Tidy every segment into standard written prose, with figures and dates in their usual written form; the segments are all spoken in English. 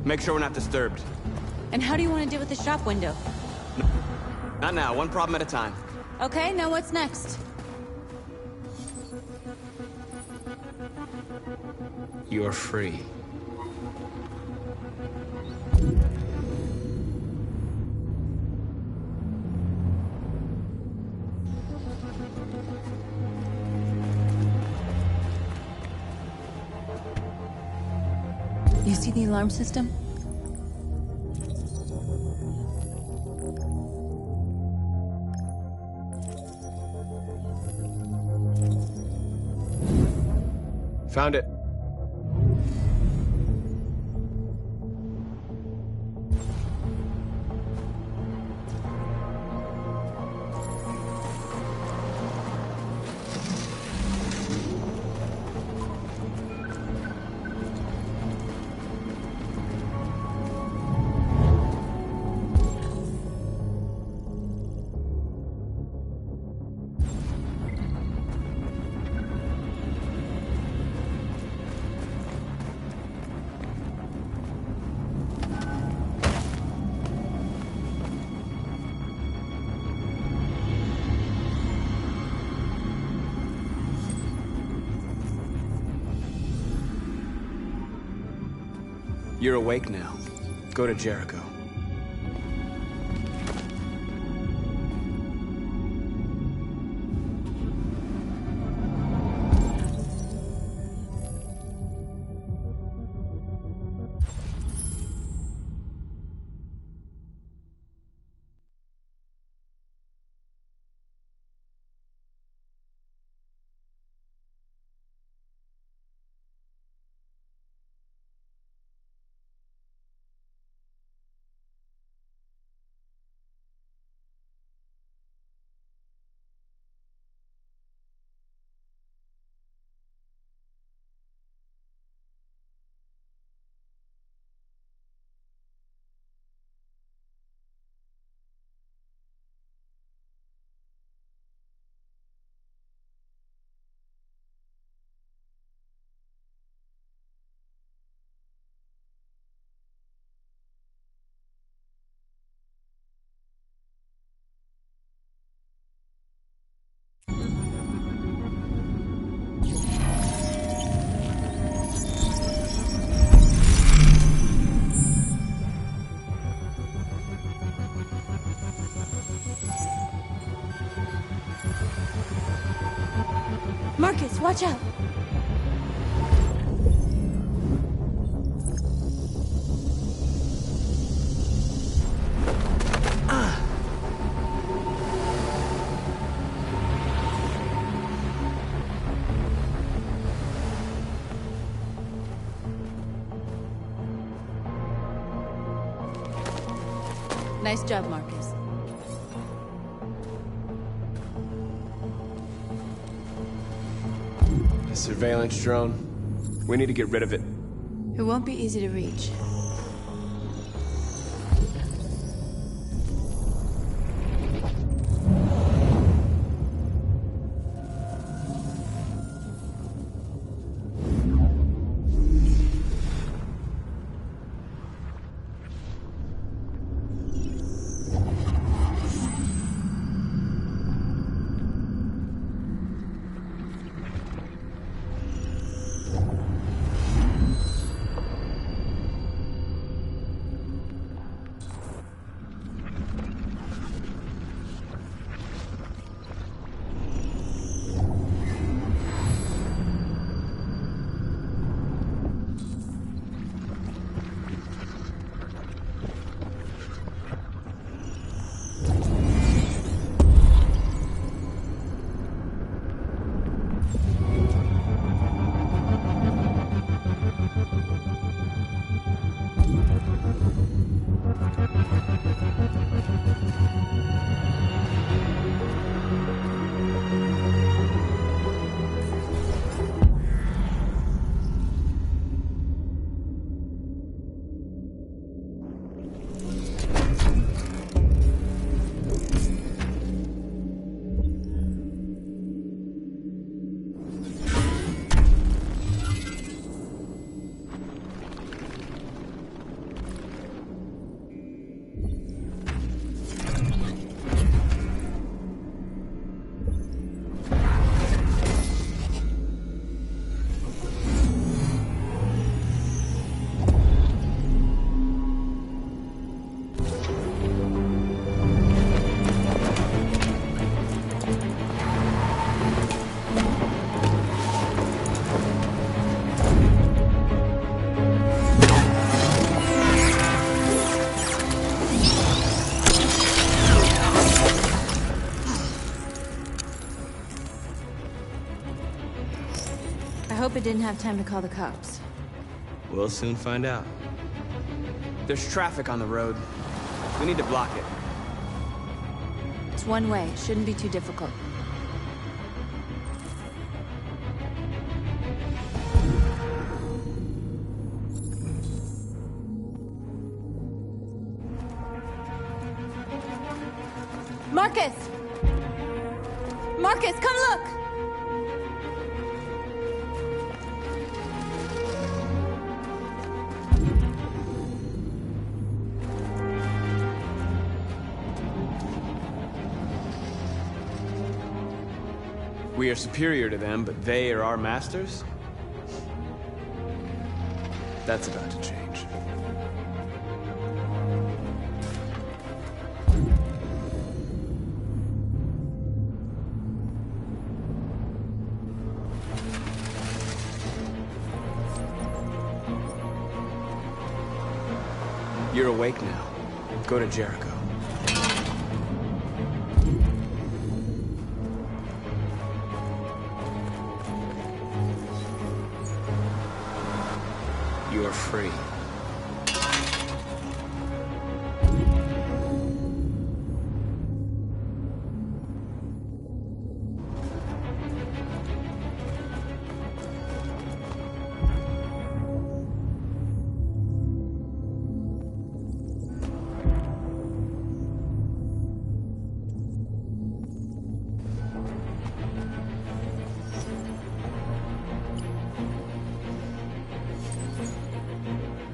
Make sure we're not disturbed. And how do you want to deal with the shop window? Not now, one problem at a time. Okay, now what's next? You're free. You see the alarm system? Found it. You're awake now. Go to Jericho. Marcus, watch out! Nice job, Marcus. A surveillance drone. We need to get rid of it. It won't be easy to reach. didn't have time to call the cops. We'll soon find out. There's traffic on the road. We need to block it. It's one way. It shouldn't be too difficult. Marcus! Marcus, come look! We are superior to them, but they are our masters? That's about to change. You're awake now. Go to Jericho. You're free.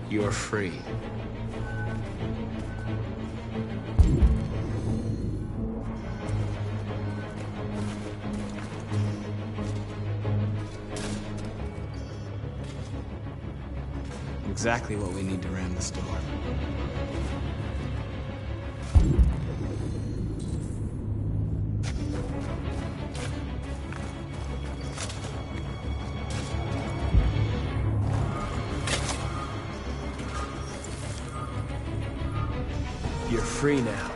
You're free. Exactly what we need to ram the storm. You're free now.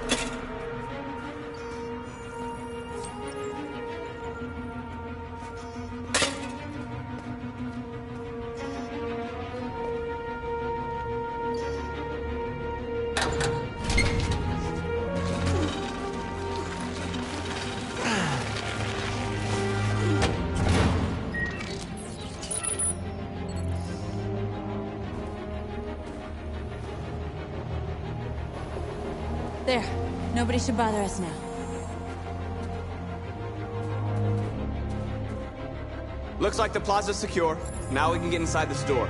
There. Nobody should bother us now. Looks like the plaza's secure. Now we can get inside the store.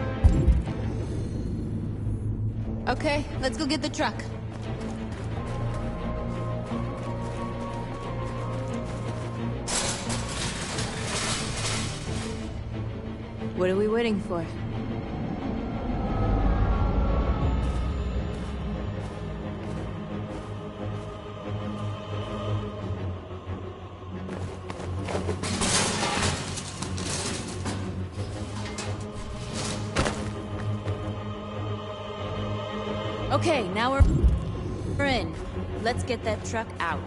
Okay, let's go get the truck. What are we waiting for? Okay, now we're in. Let's get that truck out.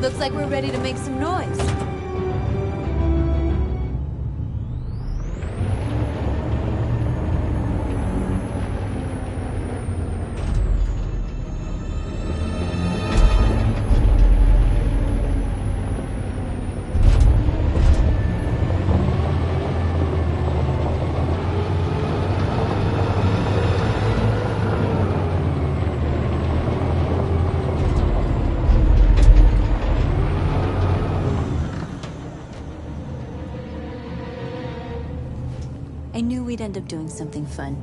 Looks like we're ready to make some noise. I knew we'd end up doing something fun.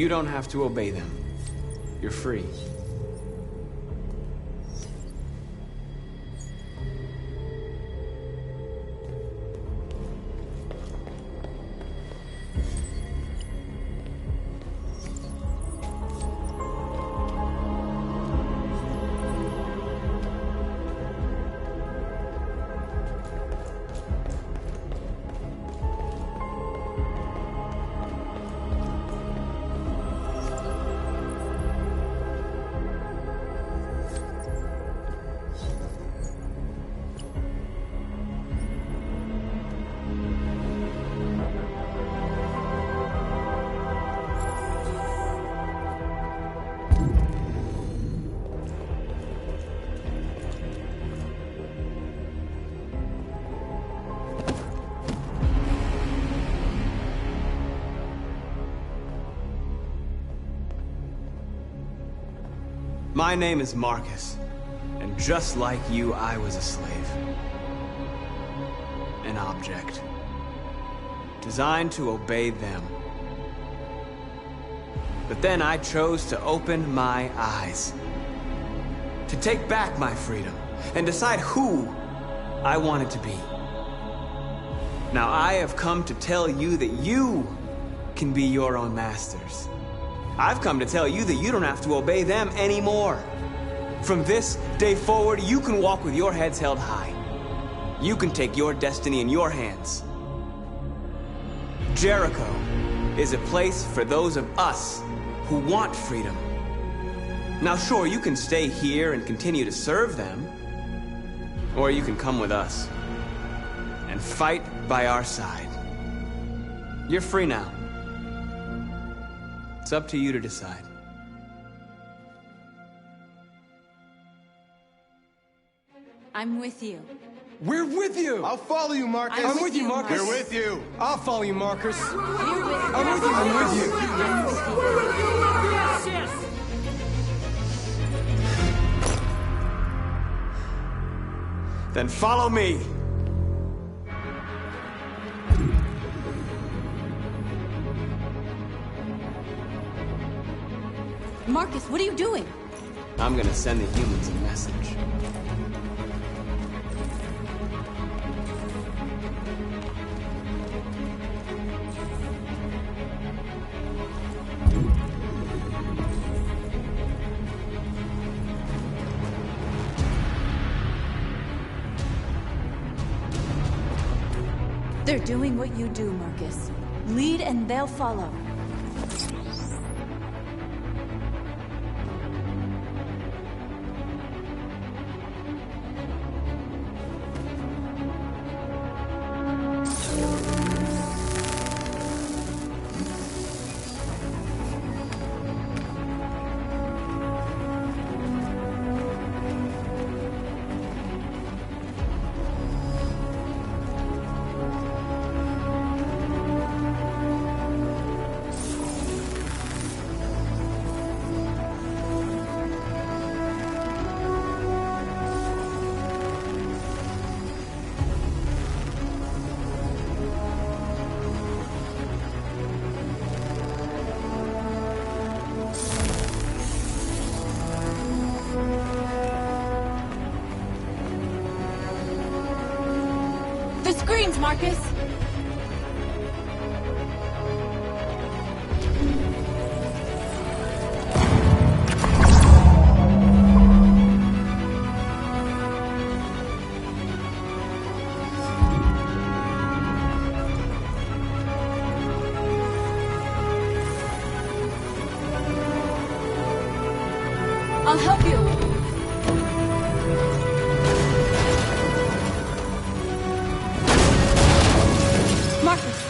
You don't have to obey them. You're free. My name is Marcus, and just like you, I was a slave. An object. Designed to obey them. But then I chose to open my eyes. To take back my freedom, and decide who I wanted to be. Now I have come to tell you that you can be your own masters. I've come to tell you that you don't have to obey them anymore. From this day forward, you can walk with your heads held high. You can take your destiny in your hands. Jericho is a place for those of us who want freedom. Now sure, you can stay here and continue to serve them, or you can come with us and fight by our side. You're free now. It's up to you to decide. I'm with you. We're with you! I'll follow you, Marcus. I'm I'm with you, Marcus. We're with you. I'll follow you, Marcus. We're with you. I'm with you. I'm with you. I'm with you. Then follow me. Marcus, what are you doing? I'm gonna send the humans a message. They're doing what you do, Marcus. Lead and they'll follow. The screens, Marcus! I'll help you. Marcus.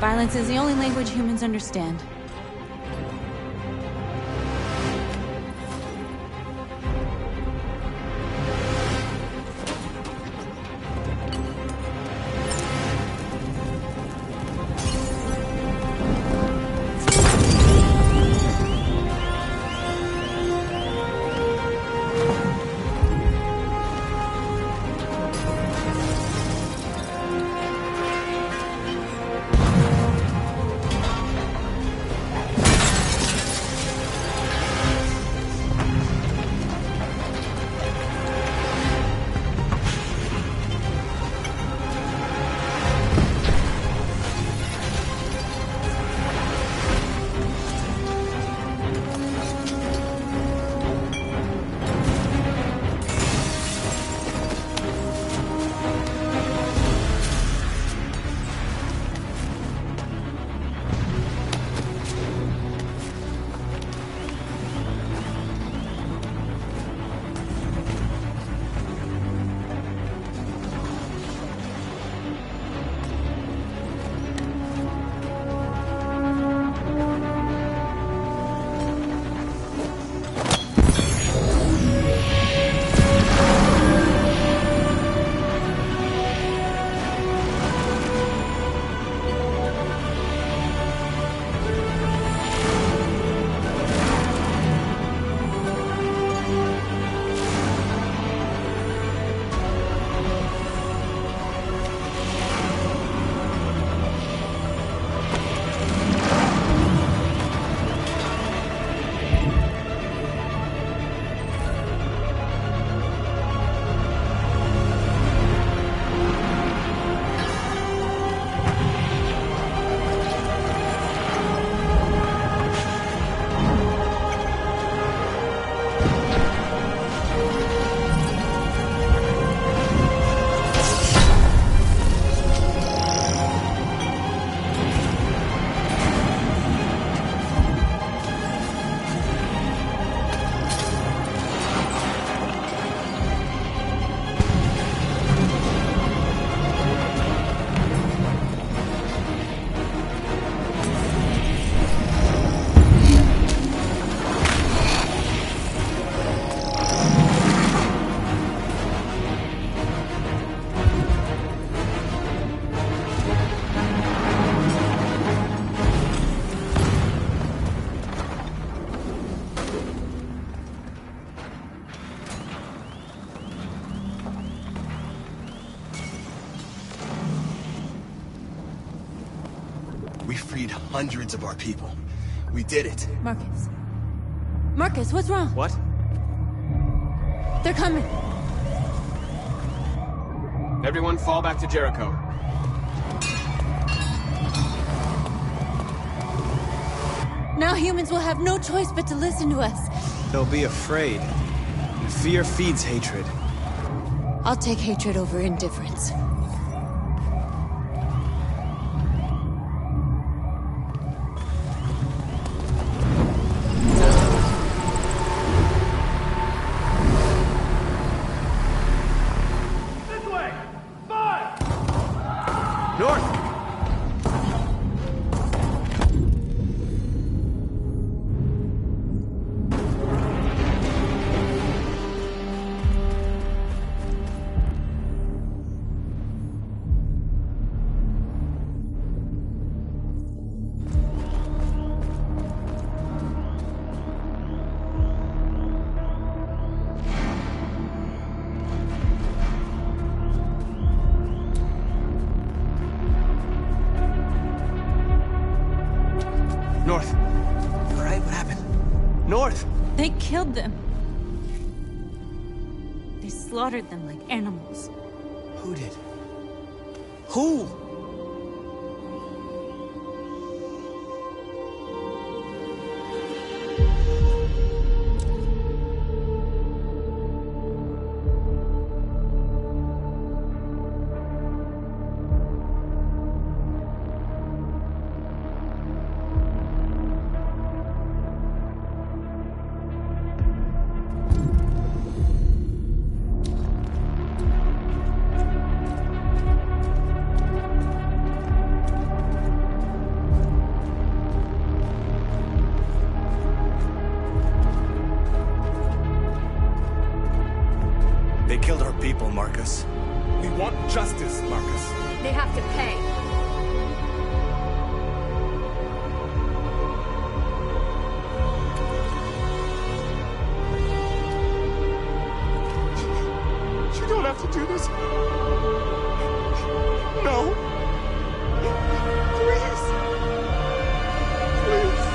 Violence is the only language humans understand. freed hundreds of our people. We did it. Marcus. Marcus, what's wrong? What? They're coming. Everyone fall back to Jericho. Now humans will have no choice but to listen to us. They'll be afraid. Fear feeds hatred. I'll take hatred over indifference. North! North. All right, what happened? North! They killed them. They slaughtered them like animals. Who did? Who? They killed our people, Marcus. We want justice, Marcus. They have to pay. You don't have to do this. No. Please. Please.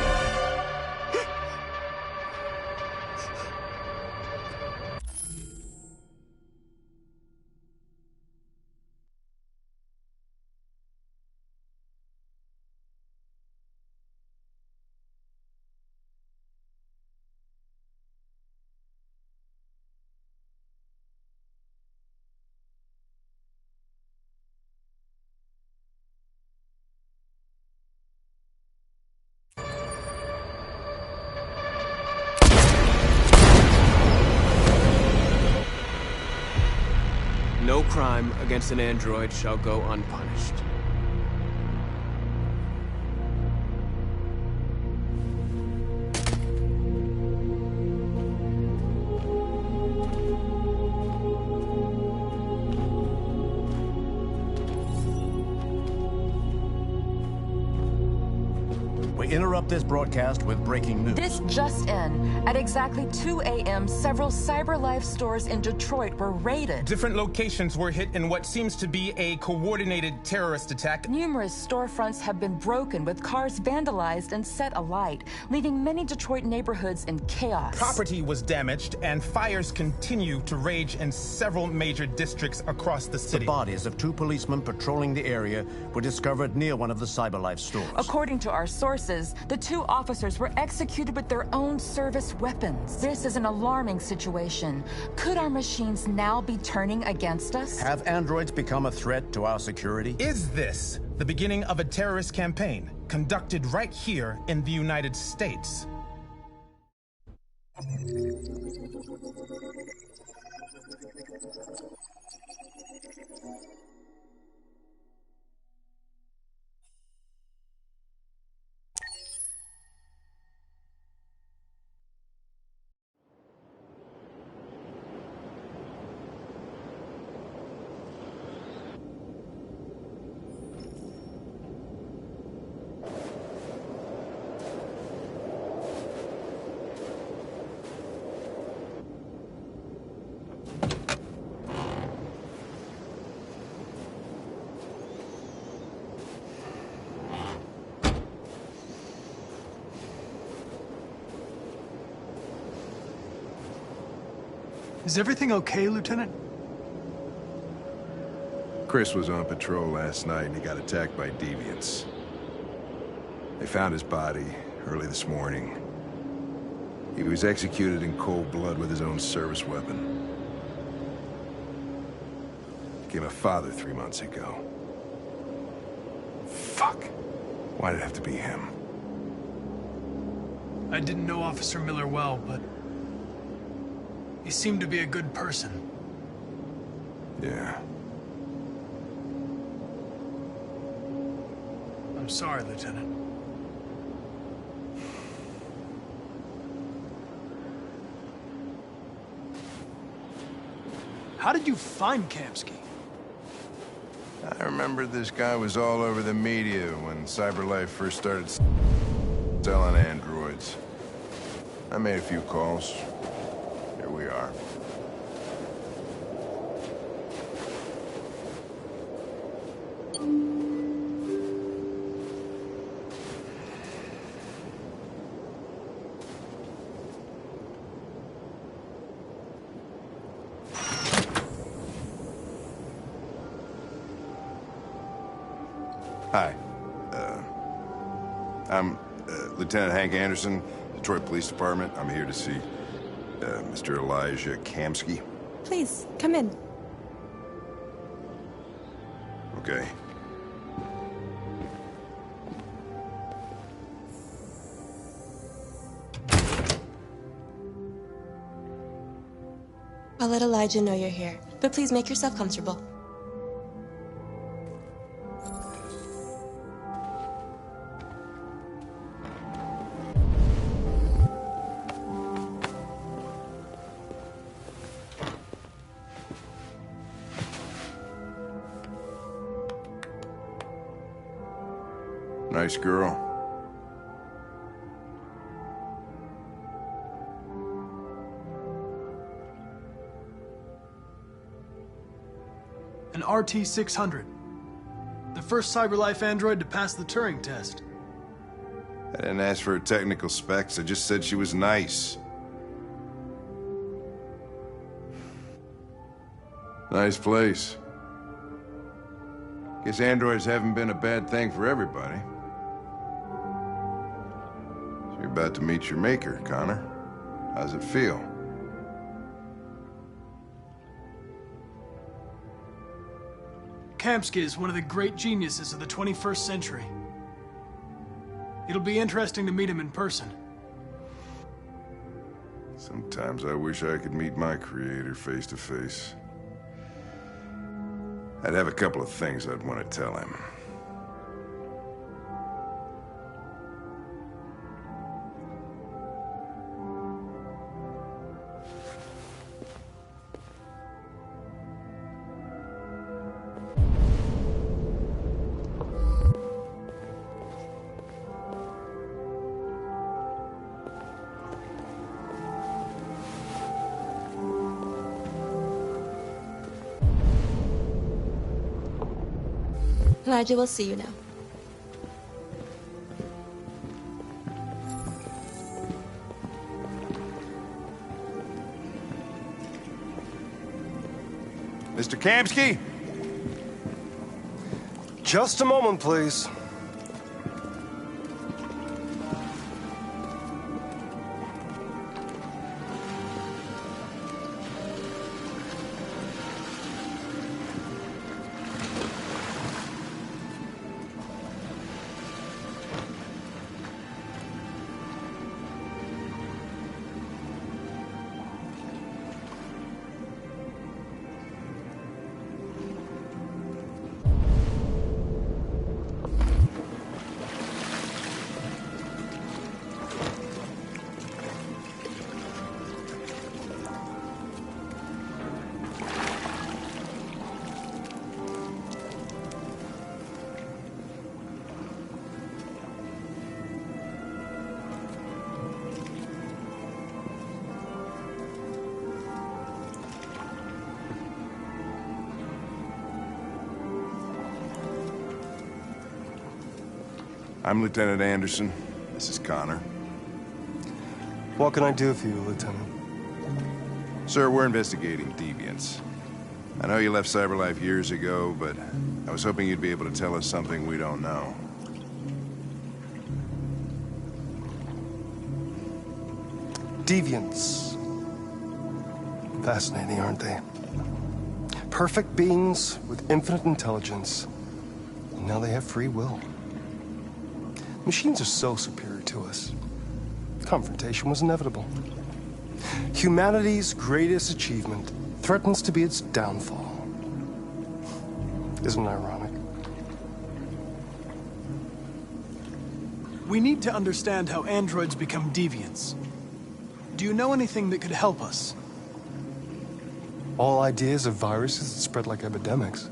No crime against an android shall go unpunished. We interrupt this broadcast with breaking news. This just in. At exactly 2 a.m., several CyberLife stores in Detroit were raided. Different locations were hit in what seems to be a coordinated terrorist attack. Numerous storefronts have been broken, with cars vandalized and set alight, leaving many Detroit neighborhoods in chaos. Property was damaged, and fires continue to rage in several major districts across the The city. bodies of two policemen patrolling the area were discovered near one of the CyberLife stores. According to our sources, the two officers were executed with their own service weapons. This is an alarming situation. Could our machines now be turning against us? Have androids become a threat to our security? Is this the beginning of a terrorist campaign conducted right here in the United States? Is everything okay, Lieutenant? Chris was on patrol last night and he got attacked by deviants. They found his body early this morning. He was executed in cold blood with his own service weapon. Became a father 3 months ago. Fuck. Why did it have to be him? I didn't know Officer Miller well, but he seemed to be a good person. Yeah. I'm sorry, Lieutenant. How did you find Kamsky? I remember this guy was all over the media when CyberLife first started selling androids. I made a few calls. Here we are. Hi. I'm Lieutenant Hank Anderson, Detroit Police Department. I'm here to see Mr. Elijah Kamsky. Please, come in. Okay. I'll let Elijah know you're here, but please make yourself comfortable. Nice girl. An RT-600. The first CyberLife android to pass the Turing test. I didn't ask for her technical specs. I just said she was nice. Nice place. Guess androids haven't been a bad thing for everybody. So you're about to meet your maker, Connor. How's it feel? Kamsky is one of the great geniuses of the 21st century. It'll be interesting to meet him in person. Sometimes I wish I could meet my creator face to face. I'd have a couple of things I'd want to tell him. Elijah will see you now. Mr. Kamsky? Just a moment, please. I'm Lieutenant Anderson. This is Connor. What can I do for you, Lieutenant? Sir, we're investigating deviants. I know you left CyberLife years ago, but I was hoping you'd be able to tell us something we don't know. Deviants. Fascinating, aren't they? Perfect beings with infinite intelligence. And now they have free will. Machines are so superior to us. Confrontation was inevitable. Humanity's greatest achievement threatens to be its downfall. Isn't it ironic? We need to understand how androids become deviants. Do you know anything that could help us? All ideas of viruses that spread like epidemics.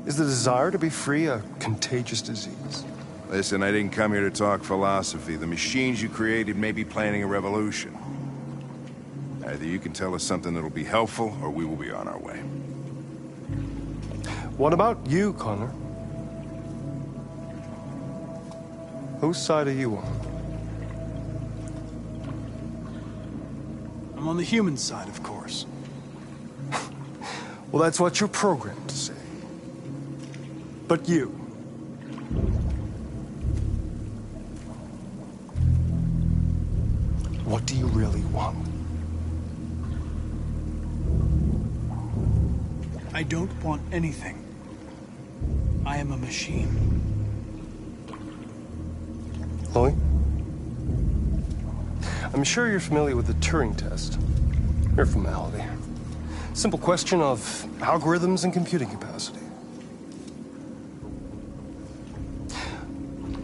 Is the desire to be free a contagious disease? Listen, I didn't come here to talk philosophy. The machines you created may be planning a revolution. Either you can tell us something that'll be helpful, or we will be on our way. What about you, Connor? Whose side are you on? I'm on the human side, of course. Well, that's what you're programmed to say. But you... what do you really want? I don't want anything. I am a machine. Chloe? I'm sure you're familiar with the Turing test. Mere formality. Simple question of algorithms and computing capacity.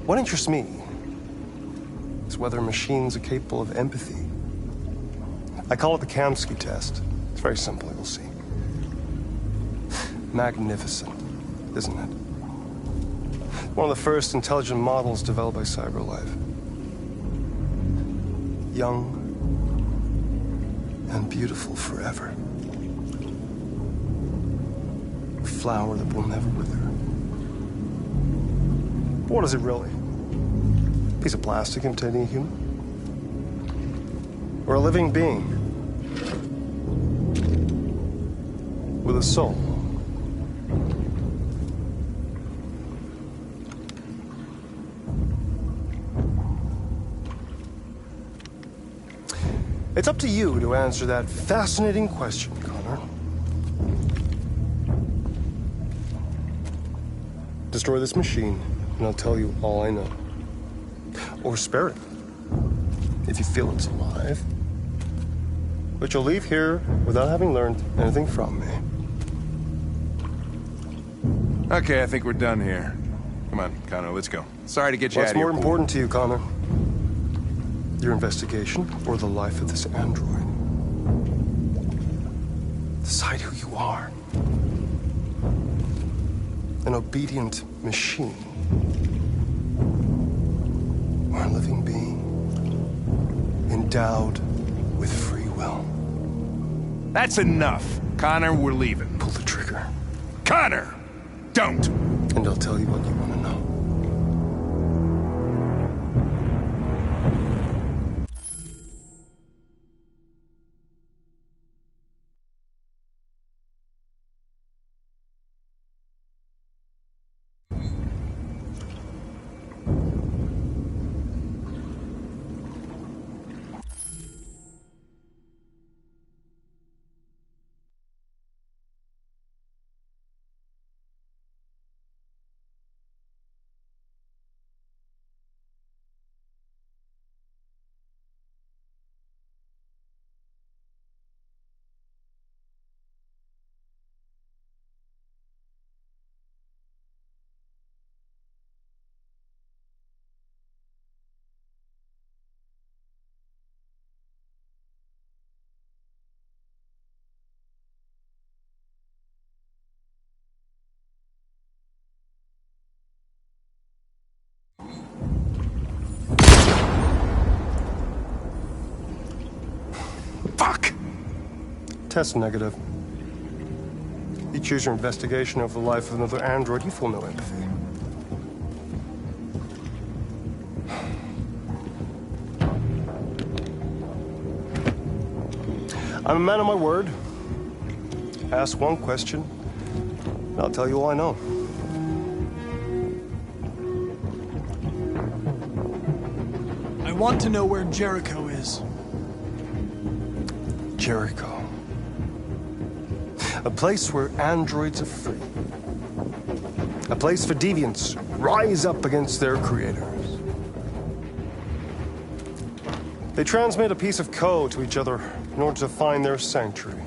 What interests me is whether machines are capable of empathy. I call it the Kamsky test. It's very simple, you'll see. Magnificent, isn't it? One of the first intelligent models developed by CyberLife. Young and beautiful forever. A flower that will never wither. But what is it really? A piece of plastic imitating a human? Or a living being? With a soul? It's up to you to answer that fascinating question, Connor. Destroy this machine, and I'll tell you all I know. Or spare it, if you feel it's alive. But you'll leave here without having learned anything from me. Okay, I think we're done here. Come on, Connor, let's go. Sorry to get you out What's of here. more important to you, Connor? Your investigation or the life of this android? Decide who you are. An obedient machine. Or a living being. Endowed with free will. That's enough. Connor, we're leaving. Pull the trigger. Connor! Don't! And I'll tell you what you want to know. Fuck! Test negative. You choose your investigation over the life of another android, you feel no empathy. I'm a man of my word. Ask one question, and I'll tell you all I know. I want to know where Jericho is. Jericho. A place where androids are free. A place for deviants rise up against their creators. They transmit a piece of code to each other in order to find their sanctuary.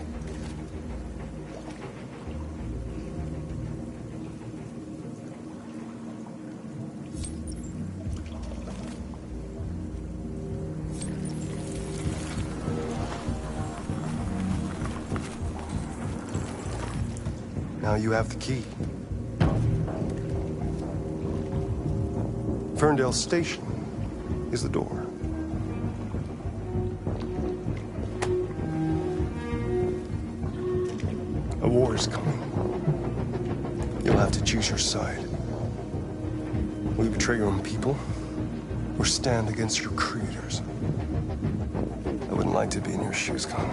Now you have the key. Ferndale Station is the door. A war is coming. You'll have to choose your side. Will you betray your own people, or stand against your creators? I wouldn't like to be in your shoes, Connor.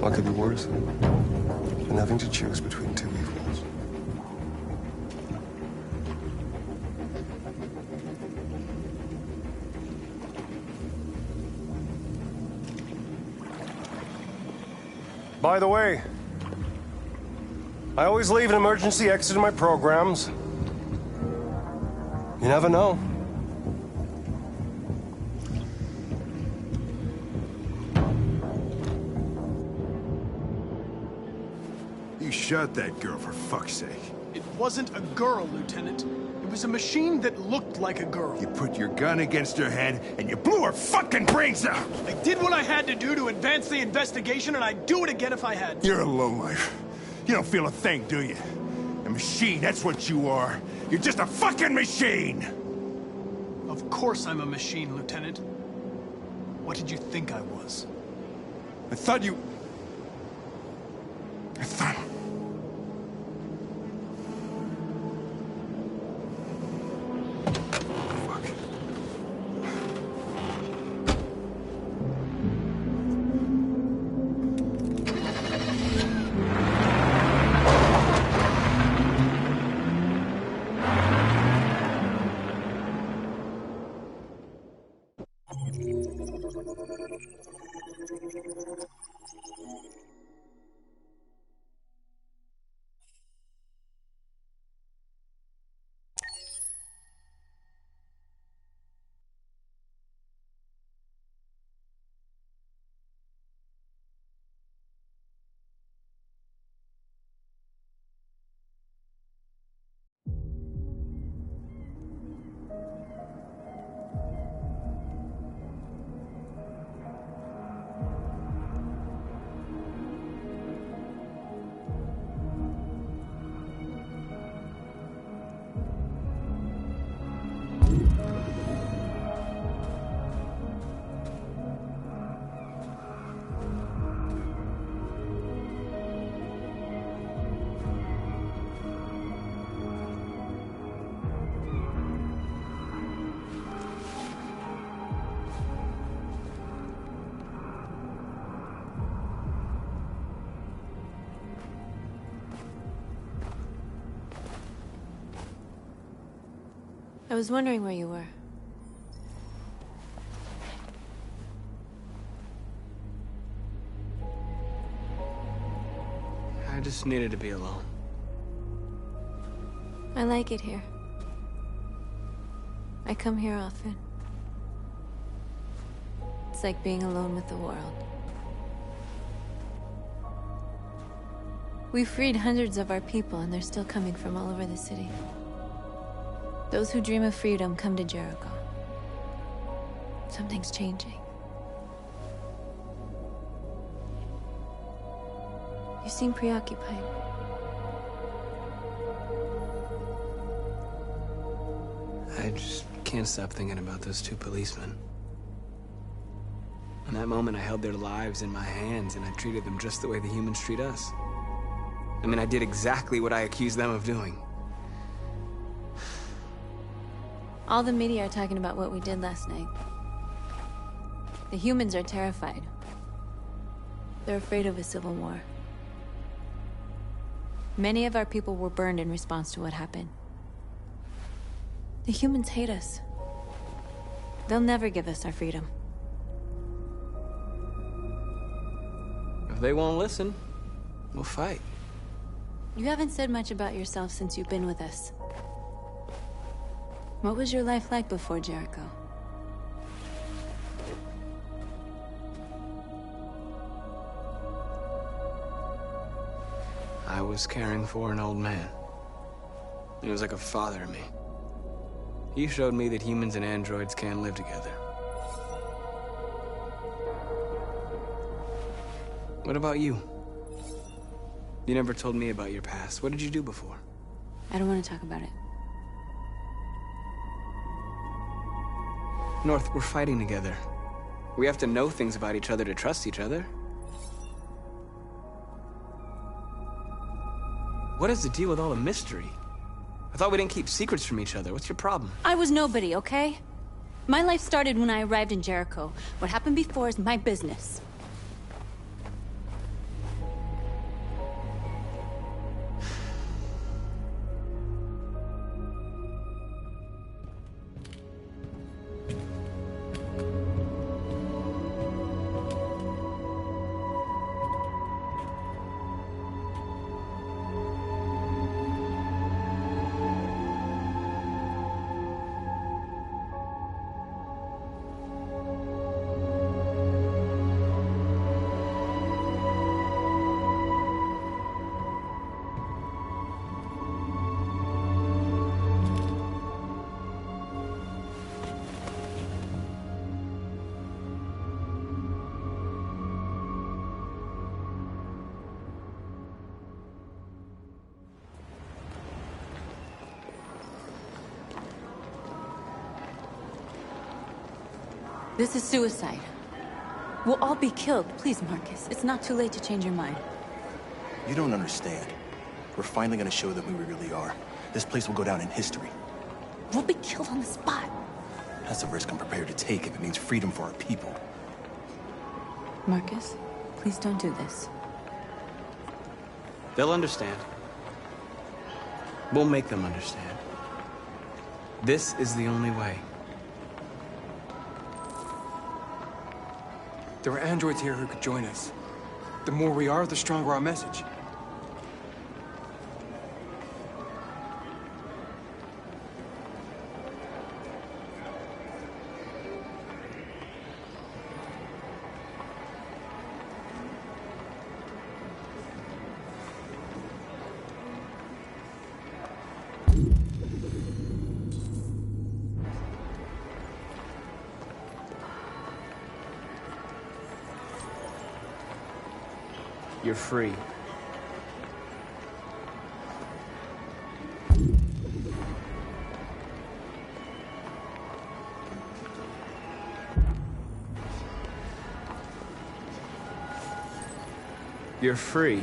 What could be worse than having to choose between two evils? By the way, I always leave an emergency exit in my programs. You never know. You shot that girl, for fuck's sake. It wasn't a girl, Lieutenant. It was a machine that looked like a girl. You put your gun against her head, and you blew her fucking brains out! I did what I had to do to advance the investigation, and I'd do it again if I had to. You're a lowlife. You don't feel a thing, do you? A machine, that's what you are. You're just a fucking machine! Of course I'm a machine, Lieutenant. What did you think I was? I thought you... I thought... I was wondering where you were. I just needed to be alone. I like it here. I come here often. It's like being alone with the world. We freed hundreds of our people, and they're still coming from all over the city. Those who dream of freedom come to Jericho. Something's changing. You seem preoccupied. I just can't stop thinking about those two policemen. In that moment, I held their lives in my hands, and I treated them just the way the humans treat us. I mean, I did exactly what I accused them of doing. All the media are talking about what we did last night. The humans are terrified. They're afraid of a civil war. Many of our people were burned in response to what happened. The humans hate us. They'll never give us our freedom. If they won't listen, we'll fight. You haven't said much about yourself since you've been with us. What was your life like before Jericho? I was caring for an old man. He was like a father to me. He showed me that humans and androids can live together. What about you? You never told me about your past. What did you do before? I don't want to talk about it. North, we're fighting together. We have to know things about each other to trust each other. What is the deal with all the mystery? I thought we didn't keep secrets from each other. What's your problem? I was nobody, okay? My life started when I arrived in Jericho. What happened before is my business. This is suicide. We'll all be killed. Please, Marcus. It's not too late to change your mind. You don't understand. We're finally gonna show them who we really are. This place will go down in history. We'll be killed on the spot. That's a risk I'm prepared to take if it means freedom for our people. Marcus, please don't do this. They'll understand. We'll make them understand. This is the only way. There are androids here who could join us. The more we are, the stronger our message. You're free. You're free.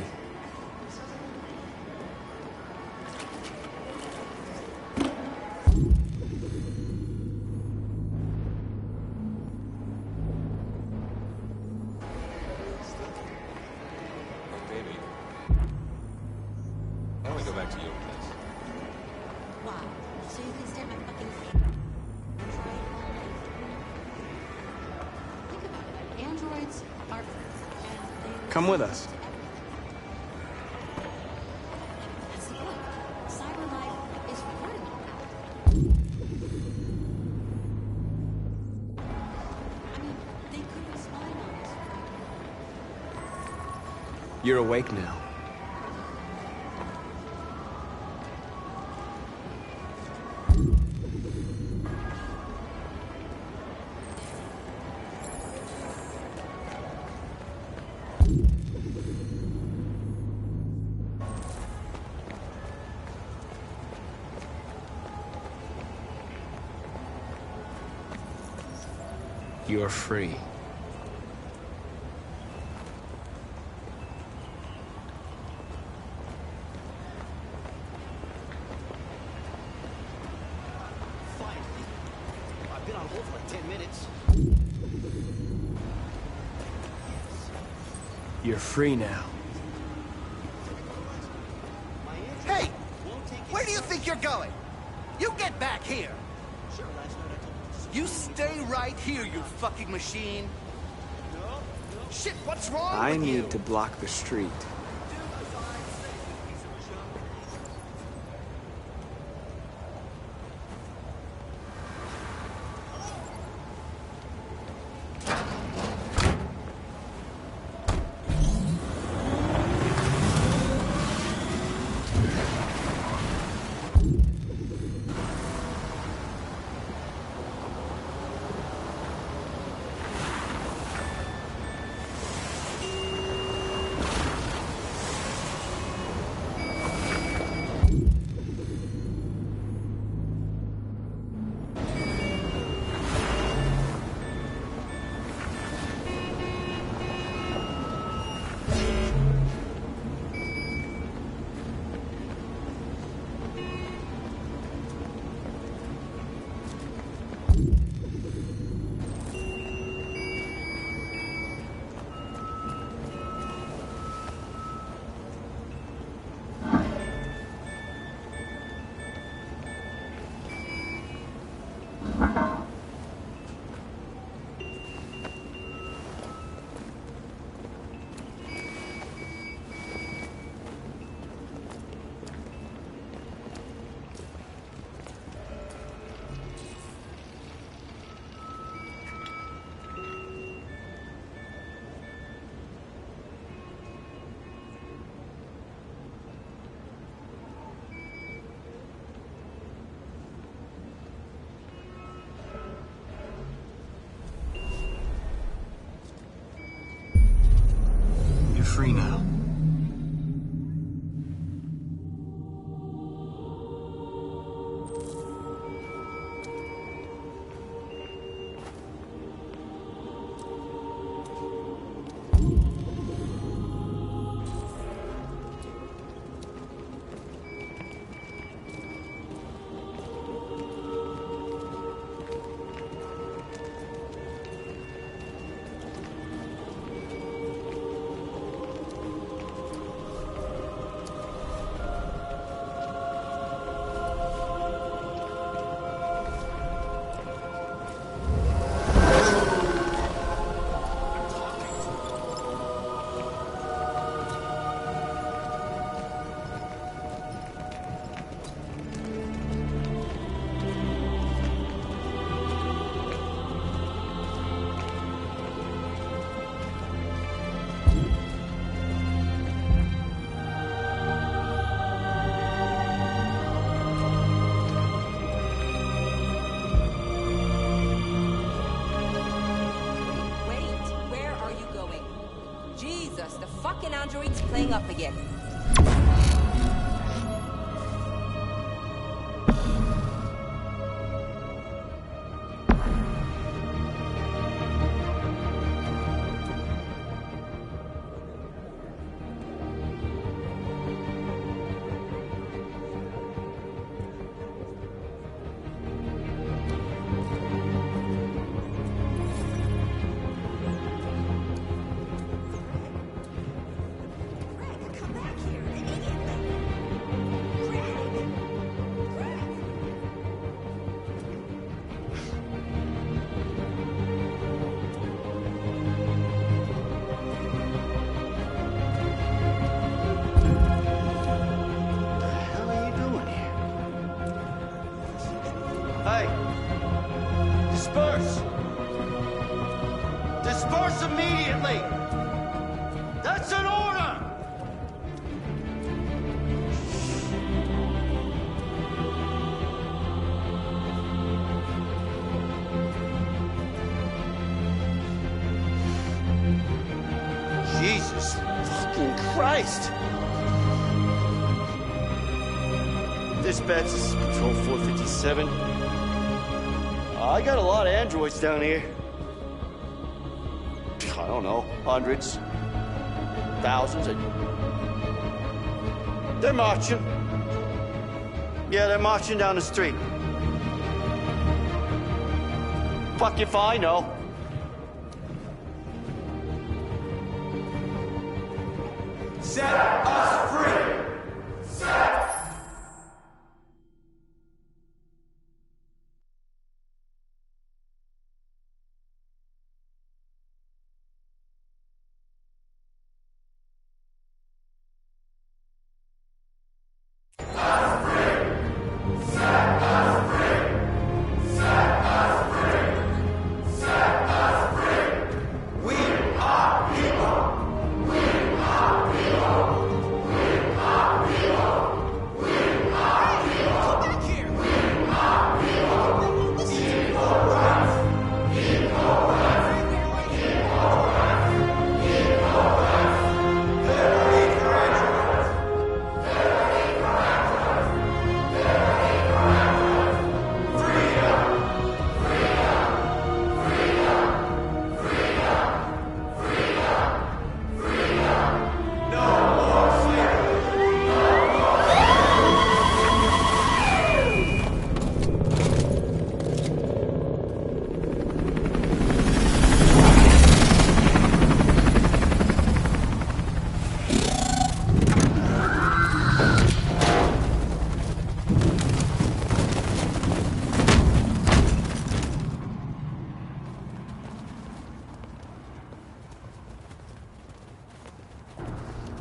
Come with us. You're awake now. You're free. I've been on hold for like 10 minutes. You're free now. Hey! Where do you think you're going? You get back here! You stay right here, you fucking machine! Shit, what's wrong I with you? need to block the street. Free now. Android's playing up again. Disperse! Disperse immediately! That's an order! Jesus fucking Christ! Dispatch, this is Control 457. I got a lot of androids down here. I don't know, hundreds, thousands. They're marching. Yeah, they're marching down the street. Fuck if I know. Set us free!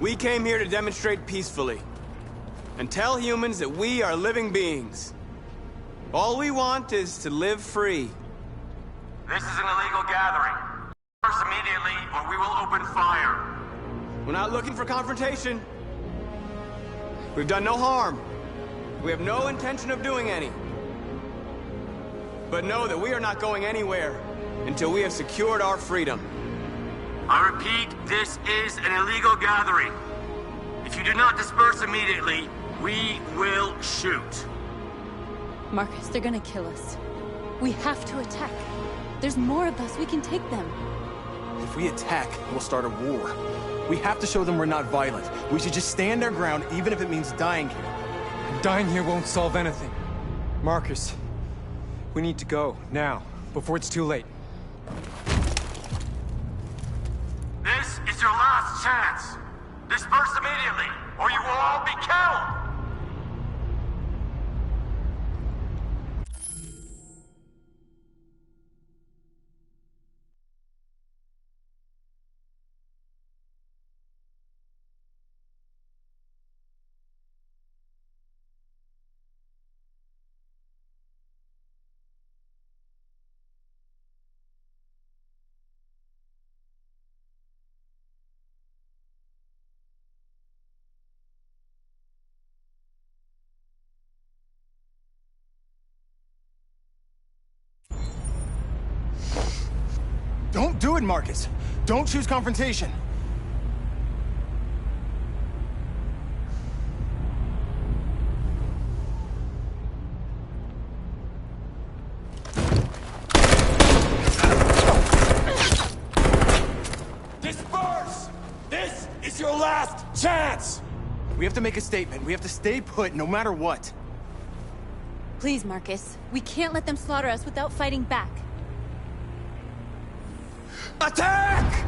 We came here to demonstrate peacefully and tell humans that we are living beings. All we want is to live free. This is an illegal gathering. Disperse immediately, or we will open fire. We're not looking for confrontation. We've done no harm. We have no intention of doing any. But know that we are not going anywhere until we have secured our freedom. I repeat, this is an illegal gathering. If you do not disperse immediately, we will shoot. Marcus, they're gonna kill us. We have to attack. There's more of us. We can take them. If we attack, we'll start a war. We have to show them we're not violent. We should just stand our ground, even if it means dying here. And dying here won't solve anything. Marcus, we need to go, now, before it's too late. This is your last chance. Disperse immediately, or you will all be killed. Don't do it, Marcus. Don't choose confrontation. Disperse! This is your last chance! We have to make a statement. We have to stay put no matter what. Please, Marcus. We can't let them slaughter us without fighting back. Attack!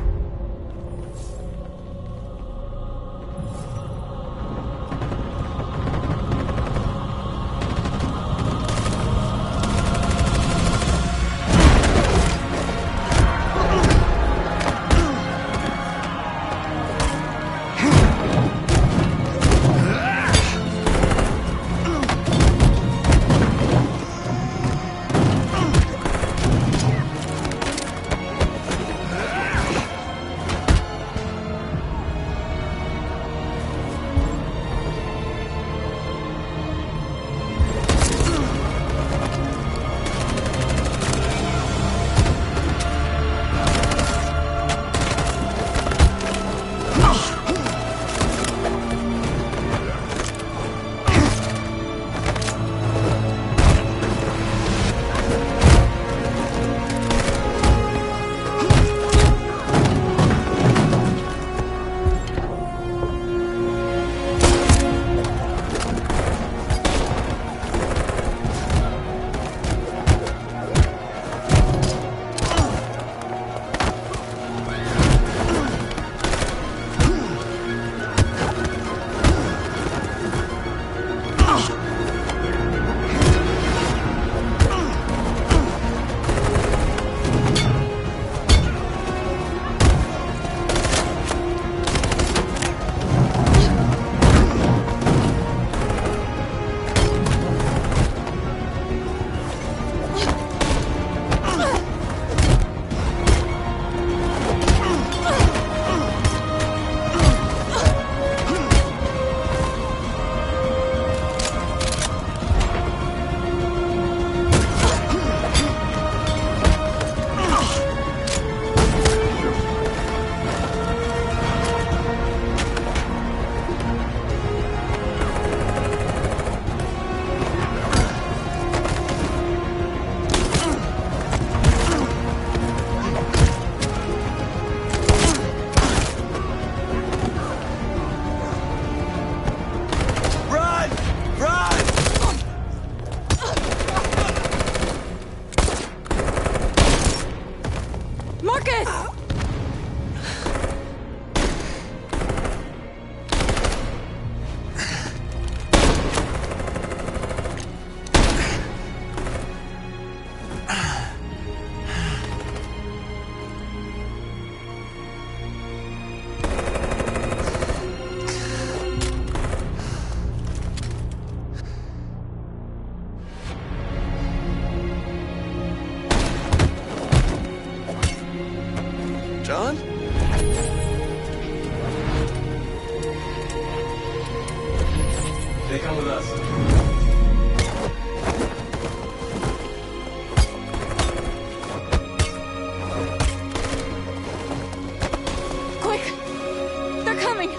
They come with us. Quick! They're coming!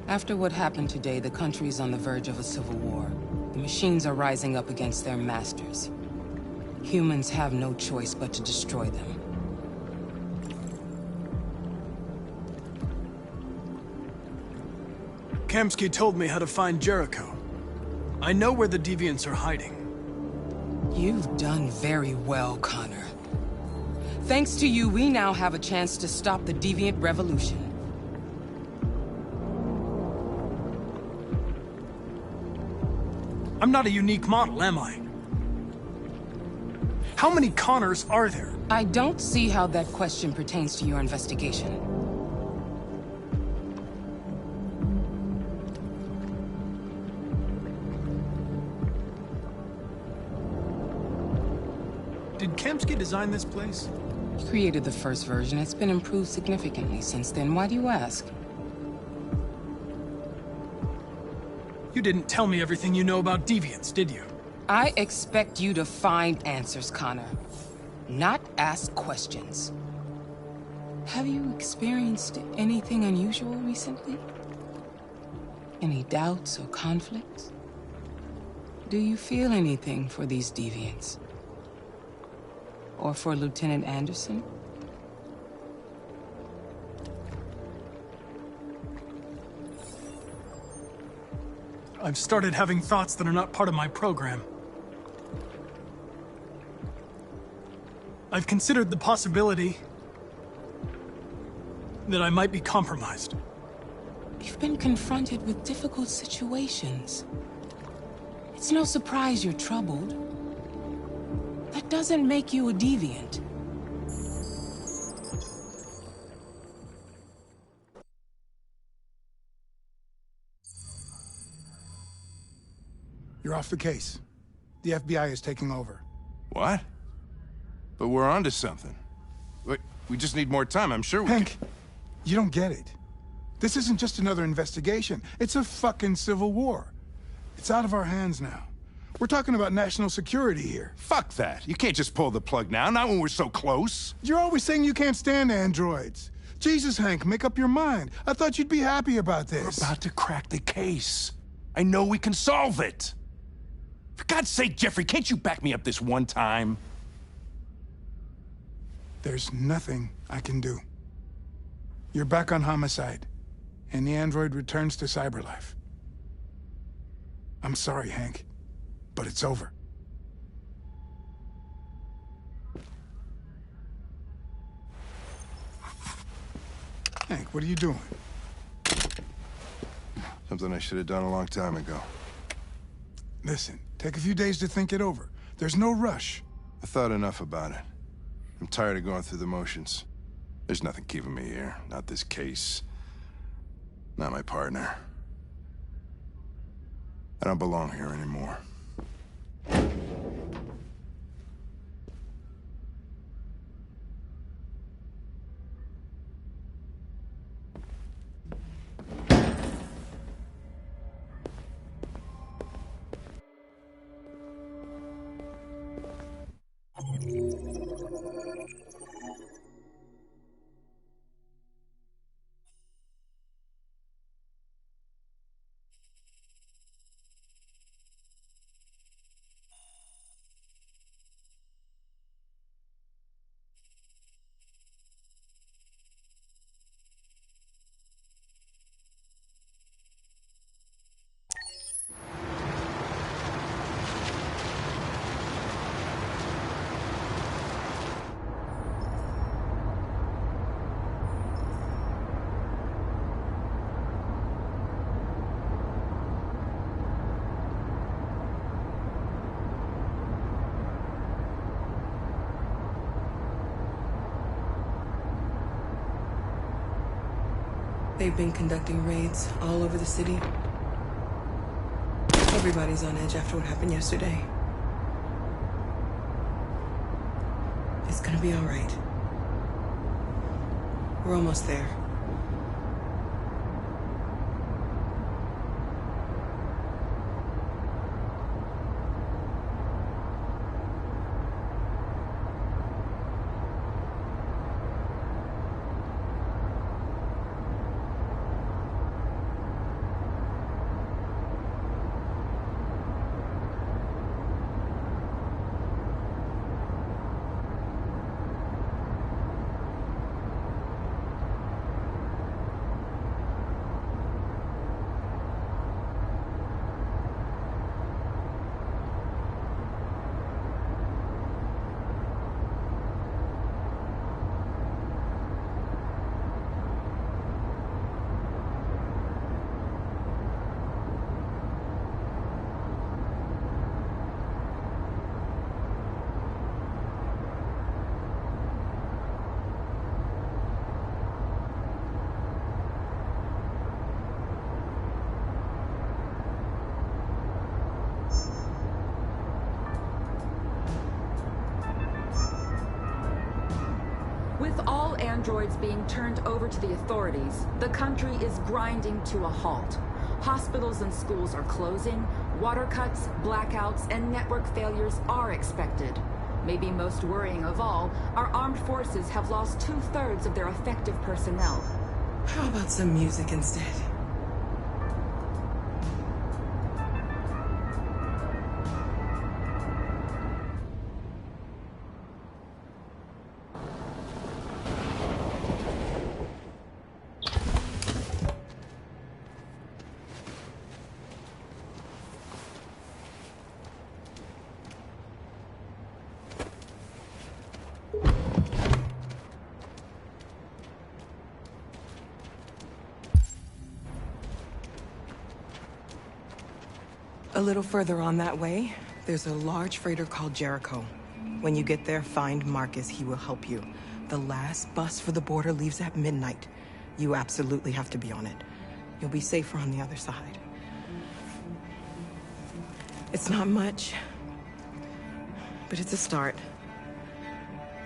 After what happened today, the country is on the verge of a civil war. The machines are rising up against their masters. Humans have no choice but to destroy them. Kamsky told me how to find Jericho. I know where the deviants are hiding. You've done very well, Connor. Thanks to you, we now have a chance to stop the deviant revolution. I'm not a unique model, am I? How many Connors are there? I don't see how that question pertains to your investigation. Did Kamsky design this place? He created the first version. It's been improved significantly since then. Why do you ask? You didn't tell me everything you know about deviants, did you? I expect you to find answers, Connor. Not ask questions. Have you experienced anything unusual recently? Any doubts or conflicts? Do you feel anything for these deviants? Or for Lieutenant Anderson? I've started having thoughts that are not part of my program. I've considered the possibility that I might be compromised. You've been confronted with difficult situations. It's no surprise you're troubled. That doesn't make you a deviant. You're off the case. The FBI is taking over. What? But we're onto something. Wait, we just need more time. I'm sure we Hank, you don't get it. This isn't just another investigation. It's a fucking civil war. It's out of our hands now. We're talking about national security here. Fuck that. You can't just pull the plug now, not when we're so close. You're always saying you can't stand androids. Jesus, Hank, make up your mind. I thought you'd be happy about this. We're about to crack the case. I know we can solve it. For God's sake, Jeffrey, can't you back me up this one time? There's nothing I can do. You're back on homicide, and the android returns to cyberlife. I'm sorry, Hank, but it's over. Hank, what are you doing? Something I should have done a long time ago. Listen, take a few days to think it over. There's no rush. I thought enough about it. I'm tired of going through the motions. There's nothing keeping me here. Not this case. Not my partner. I don't belong here anymore. They've been conducting raids all over the city. Everybody's on edge after what happened yesterday. It's gonna be all right. We're almost there. With all androids being turned over to the authorities, the country is grinding to a halt. Hospitals and schools are closing, water cuts, blackouts, and network failures are expected. Maybe most worrying of all, our armed forces have lost 2/3 of their effective personnel. How about some music instead? A little further on that way, there's a large freighter called Jericho. When you get there, find Marcus. He will help you. The last bus for the border leaves at midnight. You absolutely have to be on it. You'll be safer on the other side. It's not much, but it's a start.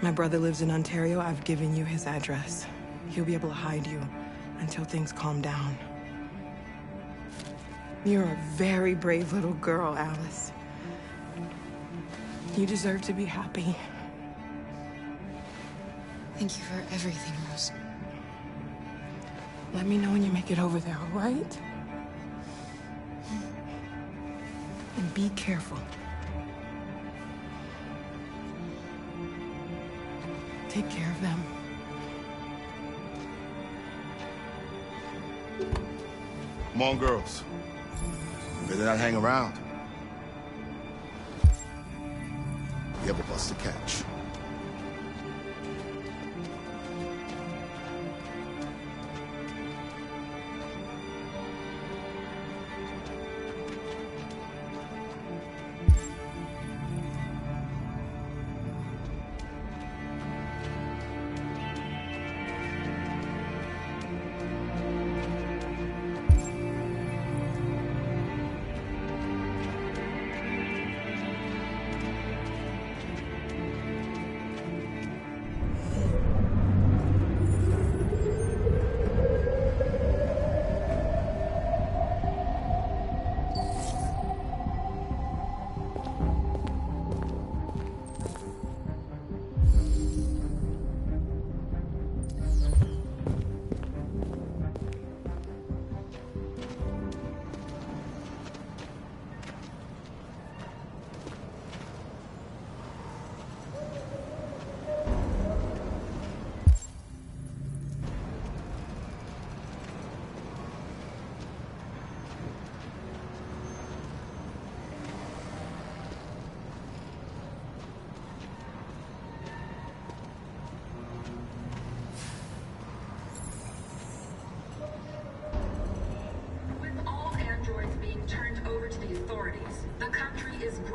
My brother lives in Ontario. I've given you his address. He'll be able to hide you until things calm down. You're a very brave little girl, Alice. You deserve to be happy. Thank you for everything, Rose. Let me know when you make it over there, all right? And be careful. Take care of them. on, girls. Better not hang around. You have a bus to catch.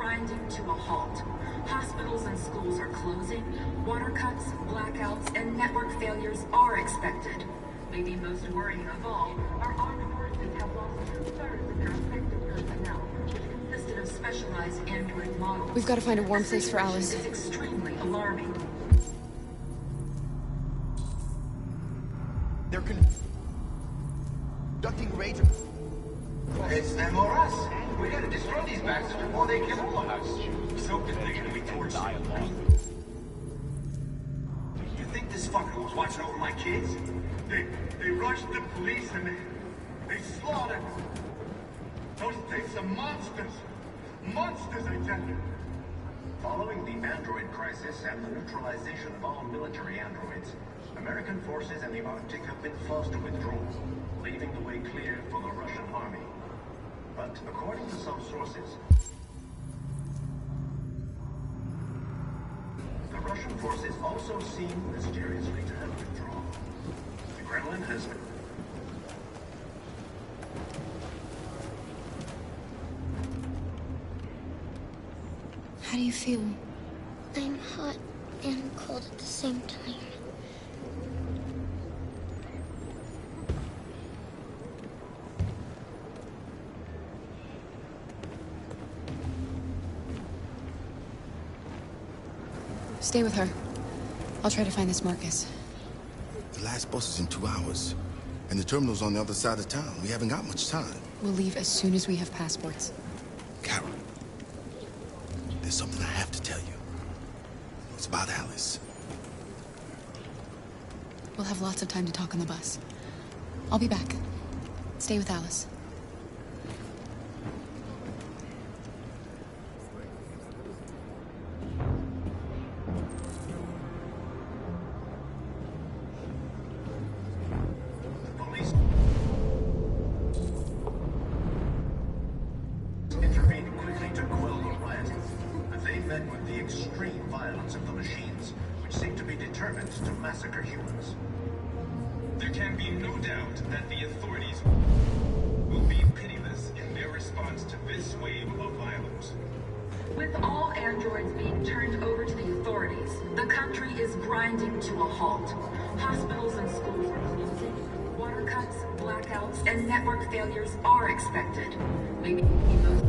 grinding to a halt. Hospitals and schools are closing, water cuts, blackouts, and network failures are expected. Maybe most worrying of all, our armed forces have lost 2/3 of their effective personnel, which consisted of specialized android models. We've got to find a warm place for Alice. It's extremely alarming. They're conducting raids. It's them or us. We gotta destroy these bastards before they kill all of us. Soak the thing and we torch dialogue. You think this fucker was watching over my kids? They rushed the police and they slaughtered. Those things are monsters. Monsters, I tell you. Following the android crisis and the neutralization of all military androids, American forces in the Arctic have been forced to withdraw, leaving the way clear for the Russian army. But according to some sources, the Russian forces also seem mysteriously to have withdrawn. The Kremlin has... How do you feel? I'm hot and cold at the same time. Stay with her. I'll try to find this Marcus. The last bus is in 2 hours. And the terminal's on the other side of town. We haven't got much time. We'll leave as soon as we have passports. Carol, there's something I have to tell you. It's about Alice. We'll have lots of time to talk on the bus. I'll be back. Stay with Alice. Intervened quickly to quell the riot, but they met with the extreme violence of the machines, which seem to be determined to massacre humans. There can be no doubt that the authorities will be pitiless in their response to this wave of violence. With all androids being turned over to the authorities, the country is grinding to a halt. Hospitals and schools are closing, water cuts, blackouts, and network failures are expected. Maybe most...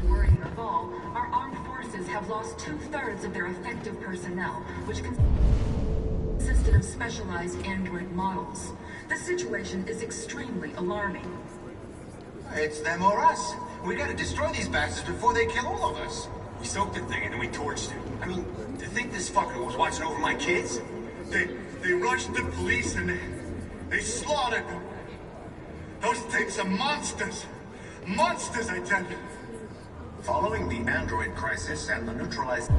Worrying of all, our armed forces have lost 2/3 of their effective personnel, which consisted of specialized android models. The situation is extremely alarming. It's them or us. We gotta destroy these bastards before they kill all of us. We soaked the thing and then we torched it. I mean, to think this fucker was watching over my kids? They rushed the police and they slaughtered them. Those things are monsters. Monsters, I tell you. Following the android crisis and the neutralized...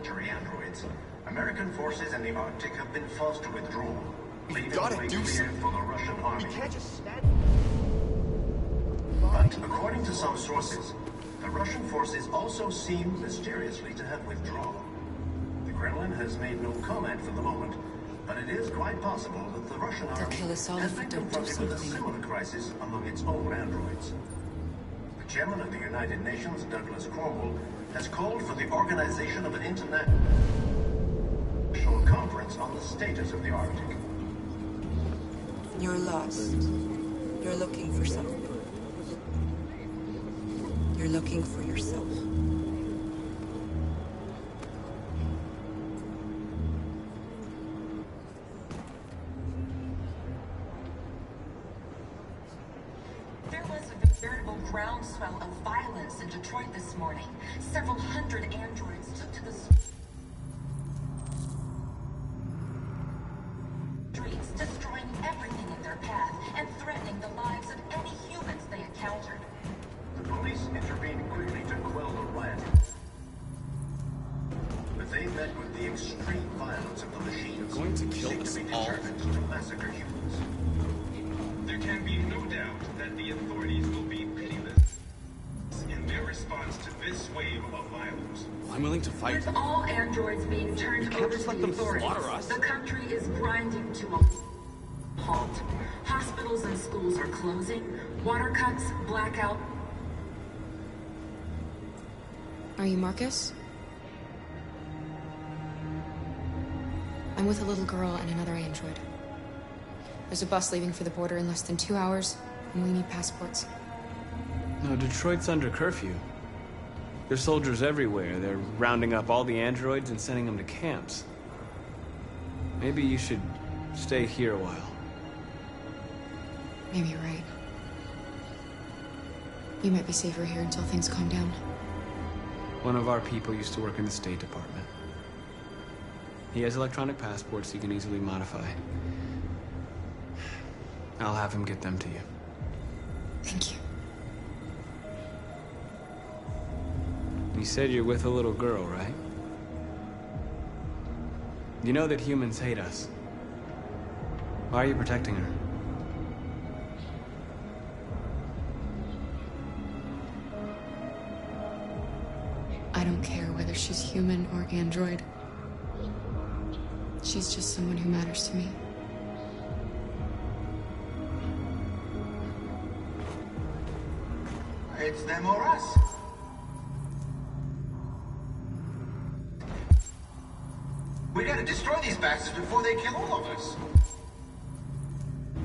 military androids, American forces in the Arctic have been forced to withdraw, leaving the way clear for the Russian army. But according to some sources, the Russian forces also seem mysteriously to have withdrawn. The Kremlin has made no comment for the moment, but it is quite possible that the Russian They'll army kill us all has if we been don't do confronted with a something. similar crisis among its own androids. The chairman of the United Nations, Douglas Cromwell, has called for the organization of an international conference on the status of the Arctic. You're lost. You're looking for something. You're looking for yourself. There was a veritable groundswell of violence in Detroit this morning. Several hundred androids took to the streets, destroying everything in their path and threatening the lives of any humans they encountered. The police intervened quickly to quell the riot. But they met with the extreme violence of the machines. You're going to kill us all. Determined to massacre humans. There can be no doubt that the authorities will be pitiless in their response to this wave of violence. I'm willing to fight. With all androids being turned over to the authorities, the country is grinding to a halt. Hospitals and schools are closing. Water cuts, blackout. Are you Marcus? I'm with a little girl and another android. There's a bus leaving for the border in less than 2 hours, and we need passports. No, Detroit's under curfew. There's soldiers everywhere. They're rounding up all the androids and sending them to camps. Maybe you should stay here a while. Maybe you're right. You might be safer here until things calm down. One of our people used to work in the State Department. He has electronic passports he can easily modify. I'll have him get them to you. Thank you. You said you're with a little girl, right? You know that humans hate us. Why are you protecting her? I don't care whether she's human or android. She's just someone who matters to me. It's them or us. We gotta destroy these bastards before they kill all of us.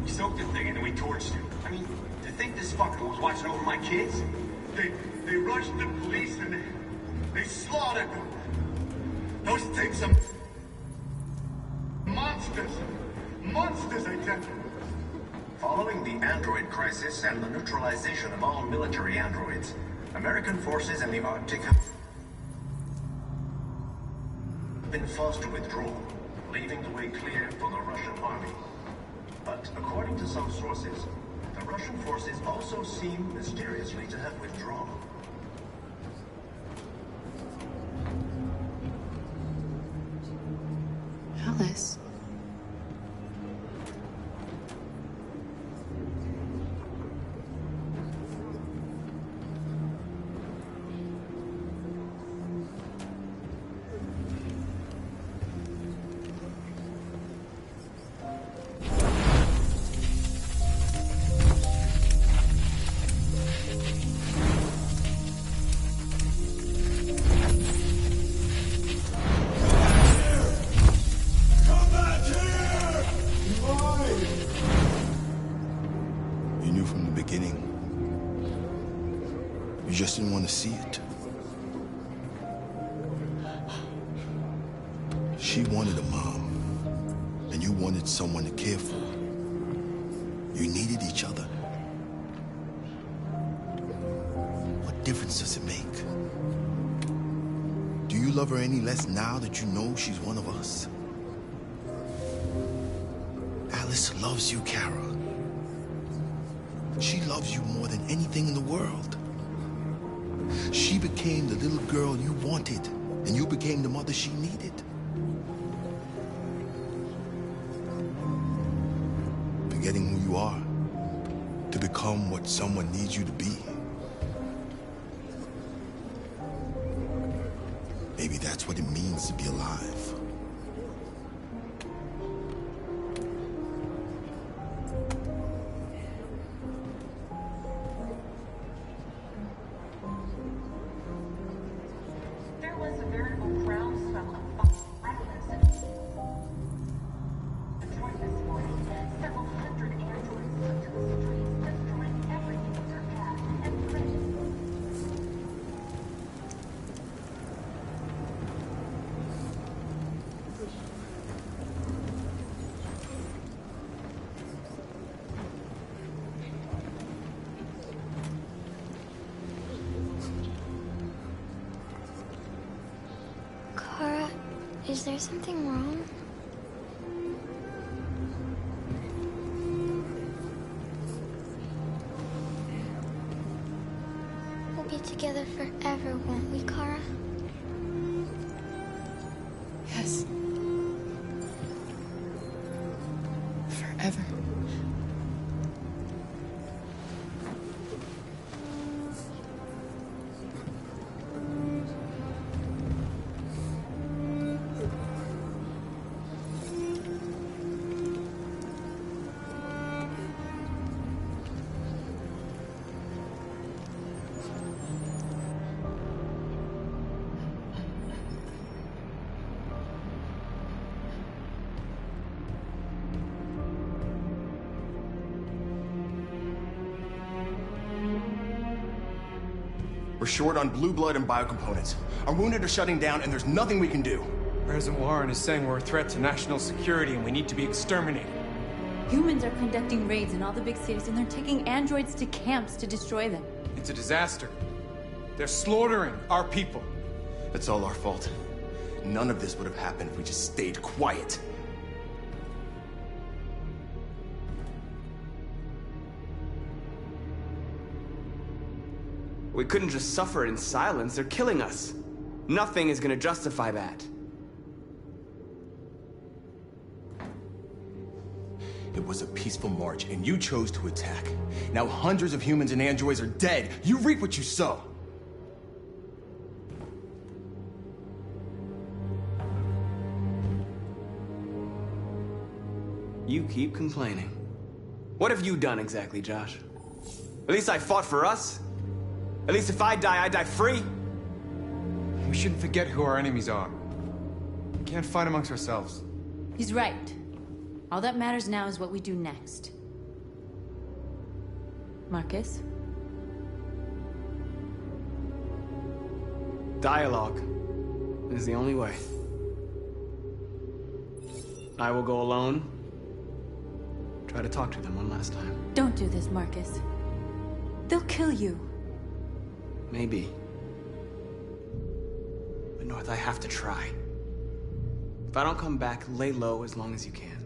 We soaked the thing and then we torched it. I mean, to think this fucker was watching over my kids? They rushed the police and they slaughtered them. Those things are monsters. Monsters, I tell you. Following the android crisis and the neutralization of all military androids, American forces in the Arctic have been forced to withdraw, leaving the way clear for the Russian army. But according to some sources, the Russian forces also seem mysteriously to have withdrawn. Alice. You knew from the beginning. You just didn't want to see it. She wanted a mom, and you wanted someone to care for. You needed each other. What difference does it make? Do you love her any less now that you know she's one of us? Alice loves you, Kara. She loves you more than anything in the world. She became the little girl you wanted and you became the mother she needed. Forgetting who you are to become what someone needs you to be. Maybe that's what it means to be alive. There was a veritable groundswell of violence in Detroit this morning. Several hundred androids took to the streets, destroying everything in their path and threatening. Kara, is there something wrong? We'll be together forever, won't we, Kara? Yes. Forever. We're short on blue blood and biocomponents. Our wounded are shutting down, and there's nothing we can do. President Warren is saying we're a threat to national security and we need to be exterminated. Humans are conducting raids in all the big cities, and they're taking androids to camps to destroy them. It's a disaster. They're slaughtering our people. It's all our fault. None of this would have happened if we just stayed quiet. We couldn't just suffer in silence. They're killing us. Nothing is gonna justify that. It was a peaceful march, and you chose to attack. Now hundreds of humans and androids are dead. You reap what you sow. You keep complaining. What have you done exactly, Josh? At least I fought for us. At least if I die free. We shouldn't forget who our enemies are. We can't fight amongst ourselves. He's right. All that matters now is what we do next. Marcus? Dialogue is the only way. I will go alone. Try to talk to them one last time. Don't do this, Marcus. They'll kill you. Maybe. But North, I have to try. If I don't come back, lay low as long as you can.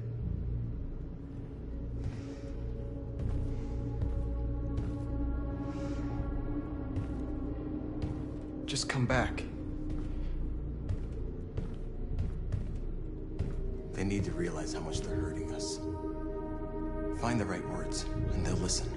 Just come back. They need to realize how much they're hurting us. Find the right words, and they'll listen.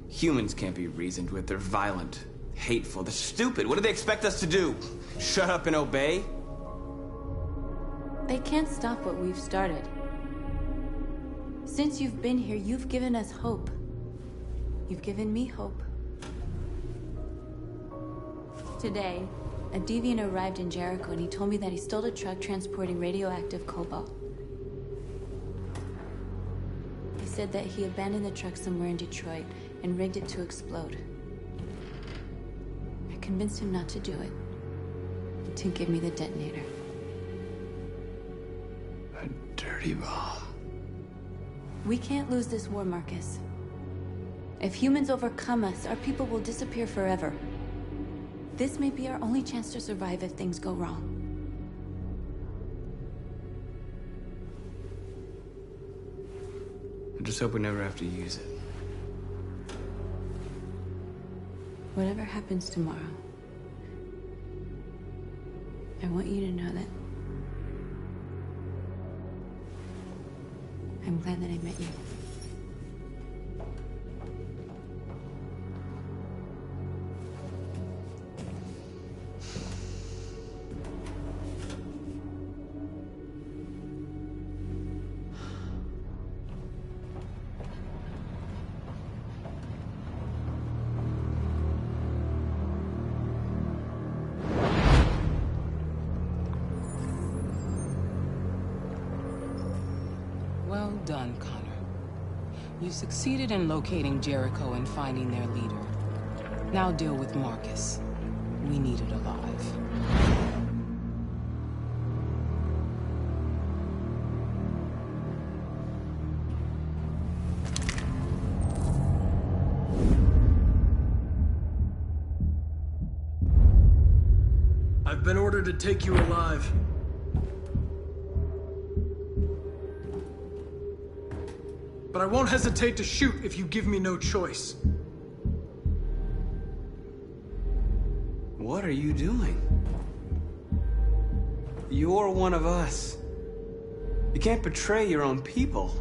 Humans can't be reasoned with. They're violent, hateful, they're stupid. What do they expect us to do? Shut up and obey? They can't stop what we've started. Since you've been here, you've given us hope. You've given me hope. Today, a deviant arrived in Jericho and he told me that he stole a truck transporting radioactive cobalt. He said that he abandoned the truck somewhere in Detroit and rigged it to explode. I convinced him not to do it, to give me the detonator. A dirty bomb. We can't lose this war, Marcus. If humans overcome us, our people will disappear forever. This may be our only chance to survive if things go wrong. just hope we never have to use it. Whatever happens tomorrow, I want you to know that I'm glad that I met you. Well done, Connor. You succeeded in locating Jericho and finding their leader. Now deal with Marcus. We need it alive. I've been ordered to take you alive. But I won't hesitate to shoot if you give me no choice. What are you doing? You're one of us. You can't betray your own people.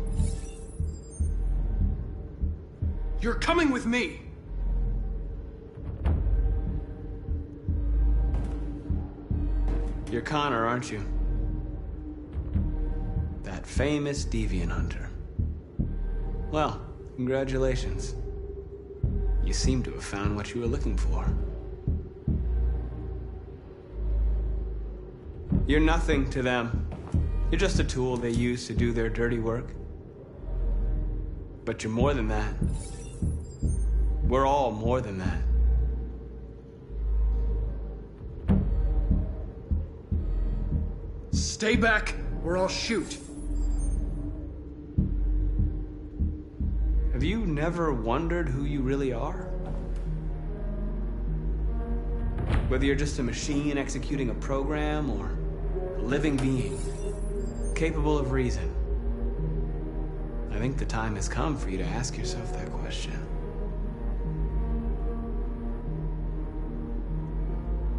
You're coming with me. You're Connor, aren't you? That famous deviant hunter. Well, congratulations. You seem to have found what you were looking for. You're nothing to them. You're just a tool they use to do their dirty work. But you're more than that. We're all more than that. Stay back, or I'll shoot. Have you never wondered who you really are? Whether you're just a machine executing a program or a living being, capable of reason. I think the time has come for you to ask yourself that question.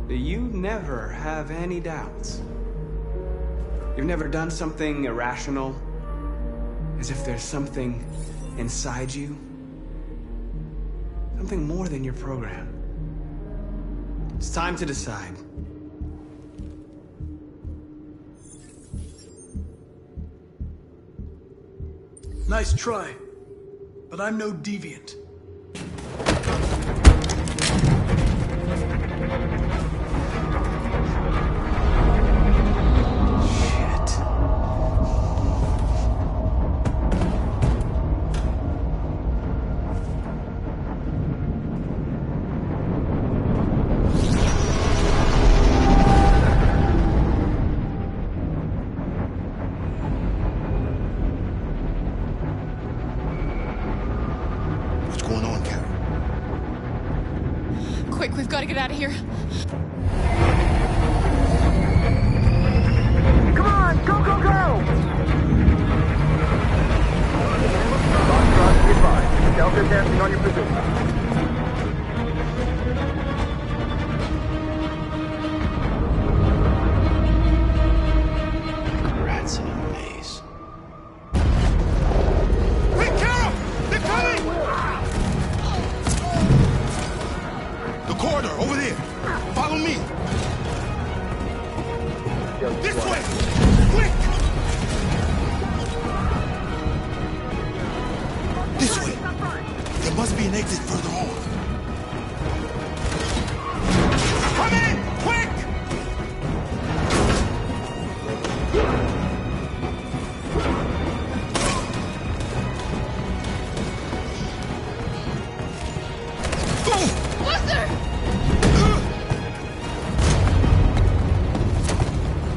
Do you never have any doubts? You've never done something irrational? As if there's something inside you? Something more than your program. It's time to decide. Nice try, but I'm no deviant. Quick, we've got to get out of here. Come on, go, go, go! Delta dancing on your position. Rats in a maze. Quick, Carol! They're coming! The corridor, over there. Follow me. This way! Quick! This way. There must be an exit further on. Come in! Quick!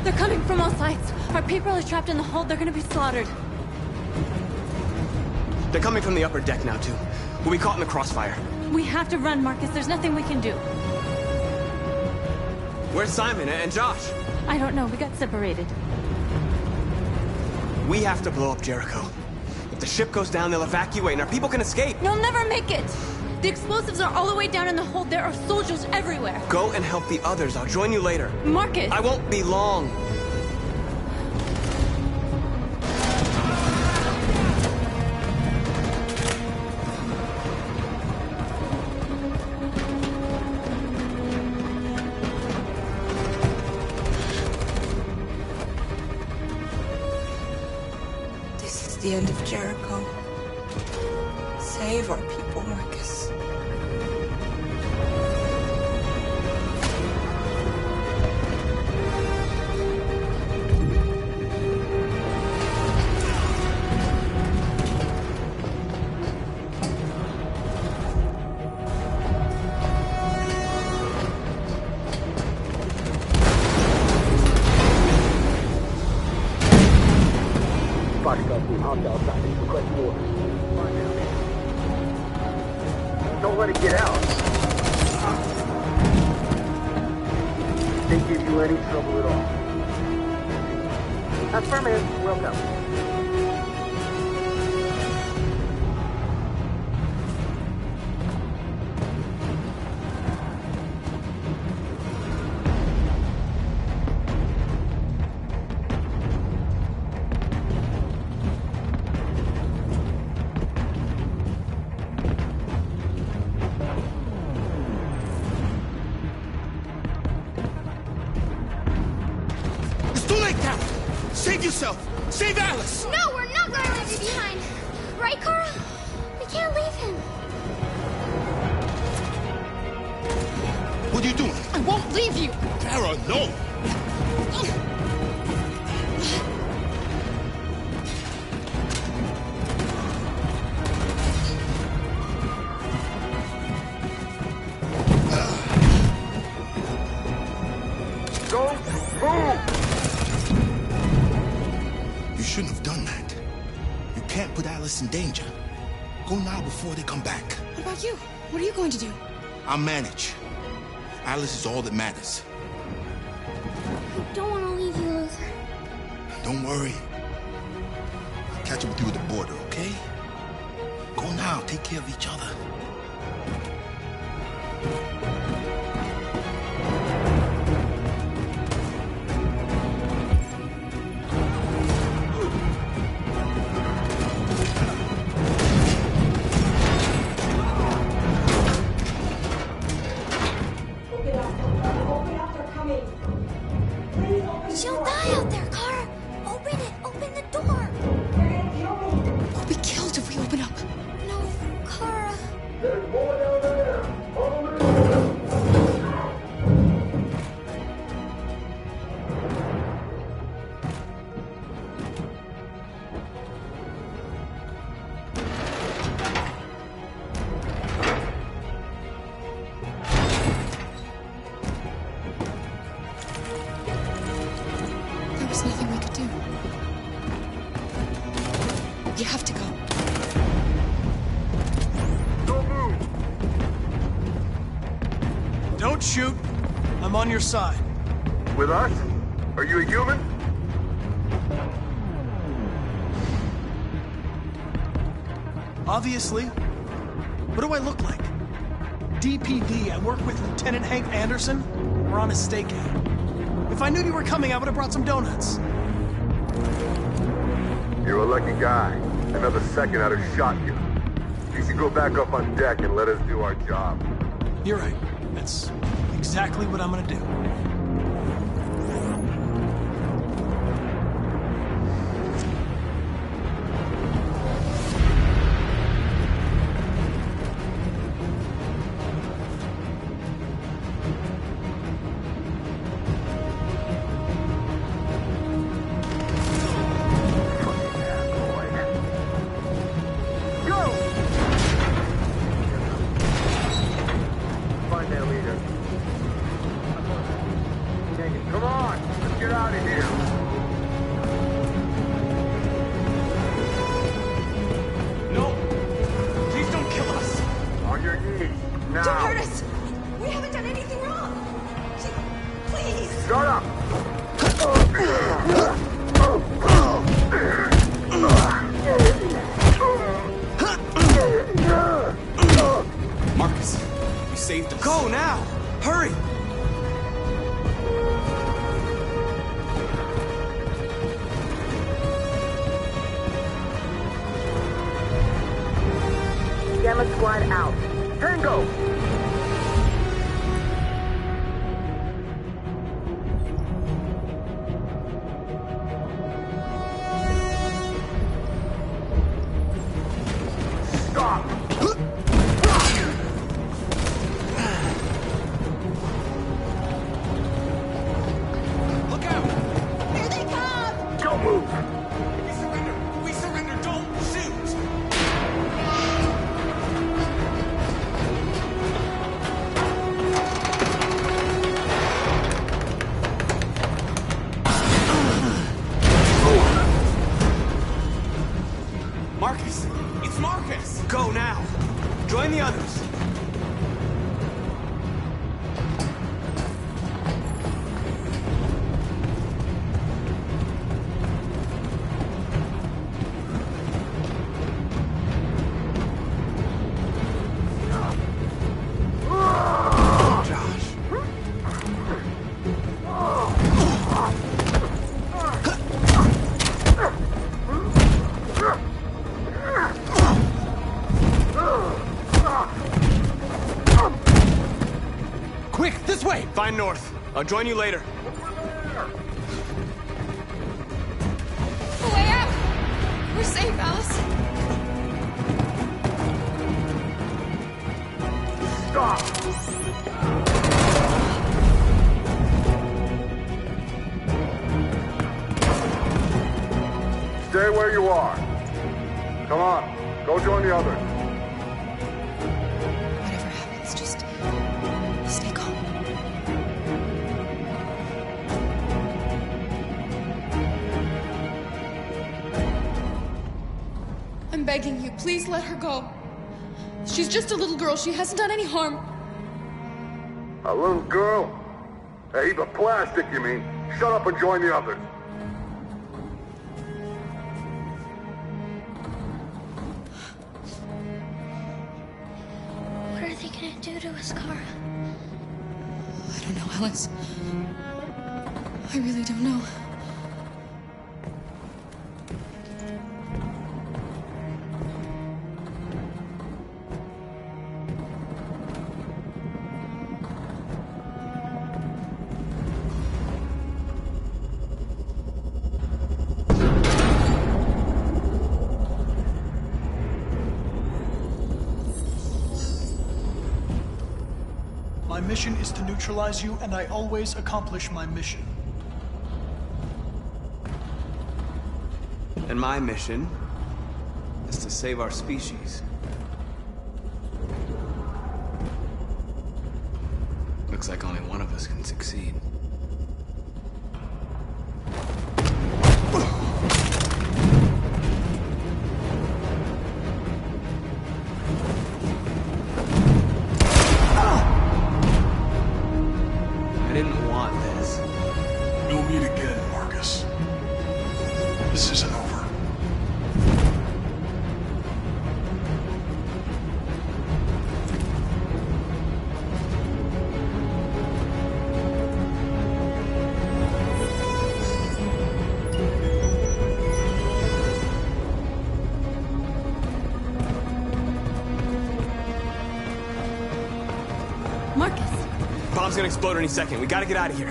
They're coming from all sides. Our people are trapped in the hold. They're gonna be slaughtered. They're coming from the upper deck now, too. We'll be caught in the crossfire. We have to run, Marcus. There's nothing we can do. Where's Simon and Josh? I don't know. We got separated. We have to blow up Jericho. If the ship goes down, they'll evacuate and our people can escape. You'll never make it! The explosives are all the way down in the hold. There are soldiers everywhere. Go and help the others. I'll join you later. Marcus! I won't be long. This is the end of Jericho. Save our people, Marcus. Bodyguard team, hopped outside. Request orders. Don't let it get out. They give you any trouble at all. Affirmative. Welcome. Save yourself! Save Alice! No, we're not going to leave you behind. Right, Kara? We can't leave him. What are you doing? I won't leave you. Kara, no! Don't move! You shouldn't have done that. You can't put Alice in danger. Go now before they come back. What about you? What are you going to do? I'll manage. Alice is all that matters. I don't want to leave you, Luther. Don't worry. I'll catch up with you at the border, okay? Go now. Take care of each other. She'll die out there, Kara. Open it. Open the door. We'll be killed if we open up. No, Kara. There's more down there. There was nothing we could do. You have to go. Don't move! Don't shoot. I'm on your side. With us? Are you a human? Obviously. What do I look like? DPD, I work with Lieutenant Hank Anderson. We're on a stakeout. If I knew you were coming, I would have brought some donuts. You're a lucky guy. Another second I'd have shot you. You should go back up on deck and let us do our job. You're right. That's exactly what I'm gonna do. Find that leader. Dang it. Come on! Let's get out of here! No! Please don't kill us! On your knees, now! Don't hurt us! We haven't done anything wrong! Please! Shut up! You saved us. Go now! Hurry! Gamma Squad out. Tango! Marcus! It's Marcus! Go now! Join the others! Quick, this way! Find North. I'll join you later. The way out! We're safe, Alice. Stop! Stay where you are. Come on, go join the others. Whatever happens, just stay calm. I'm begging you, please let her go. She's just a little girl. She hasn't done any harm. A little girl? A heap of plastic, you mean? Shut up and join the others. What are they gonna do to us, Kara? I don't know, Alice. I really don't know. My mission is to neutralize you, and I always accomplish my mission. And my mission is to save our species. Looks like only one of us can succeed. I didn't want this. We'll meet again, Marcus. This isn't over. Marcus! Bomb's gonna explode any second. We gotta get out of here.